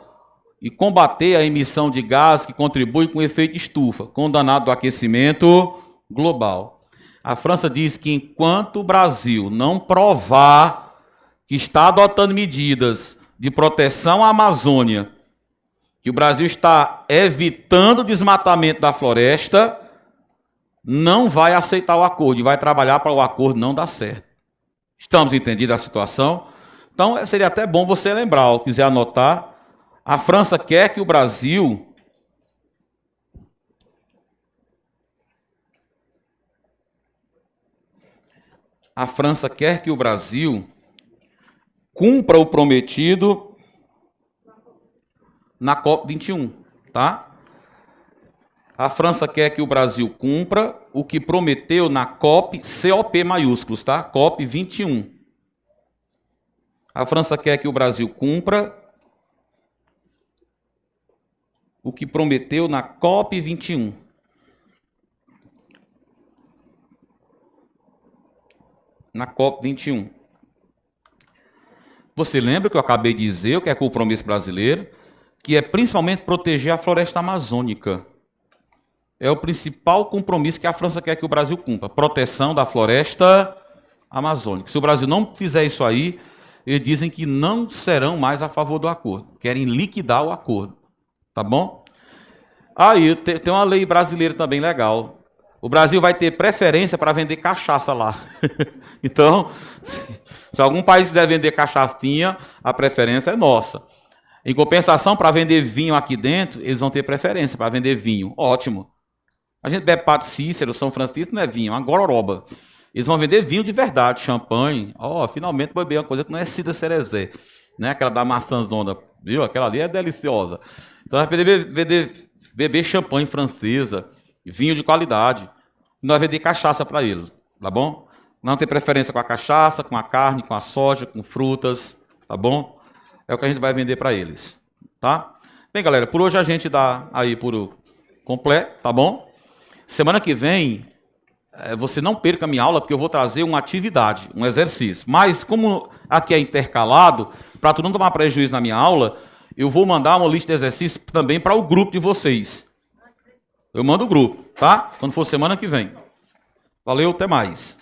e combater a emissão de gases que contribuem com o efeito estufa, condenado do aquecimento global. A França diz que enquanto o Brasil não provar que está adotando medidas de proteção à Amazônia, que o Brasil está evitando o desmatamento da floresta, não vai aceitar o acordo e vai trabalhar para o acordo não dar certo. Estamos entendidos a situação? Então, seria até bom você lembrar, ou quiser anotar, a França quer que o Brasil cumpra o prometido na COP21, tá? A França quer que o Brasil cumpra o que prometeu na COP, COP maiúsculos, tá? COP21. A França quer que o Brasil cumpra o que prometeu na COP21. Na COP21. Você lembra que eu acabei de dizer o que é compromisso brasileiro? Que é principalmente proteger a floresta amazônica. É o principal compromisso que a França quer que o Brasil cumpra. Proteção da floresta amazônica. Se o Brasil não fizer isso aí, eles dizem que não serão mais a favor do acordo. Querem liquidar o acordo. Tá bom? Aí tem uma lei brasileira também legal. O Brasil vai ter preferência para vender cachaça lá. Então, se algum país quiser vender cachaçinha, a preferência é nossa. Em compensação, para vender vinho aqui dentro, eles vão ter preferência para vender vinho. Ótimo. A gente bebe Padre Cícero, São Francisco, não é vinho, é uma gororoba. Eles vão vender vinho de verdade, champanhe. Finalmente beber uma coisa que não é Cida Cerezé, né? Aquela da maçãzona, viu? Aquela ali é deliciosa. Então, vai beber champanhe francesa, vinho de qualidade. Nós vamos vender cachaça para eles, tá bom? Não tem preferência com a cachaça, com a carne, com a soja, com frutas, tá bom? É o que a gente vai vender para eles, tá? Bem, galera, por hoje a gente dá aí por completo, tá bom? Semana que vem, você não perca a minha aula, porque eu vou trazer uma atividade, um exercício. Mas, como aqui é intercalado, para tu não tomar prejuízo na minha aula, eu vou mandar uma lista de exercícios também para o grupo de vocês. Eu mando o grupo, tá? Quando for semana que vem. Valeu, até mais.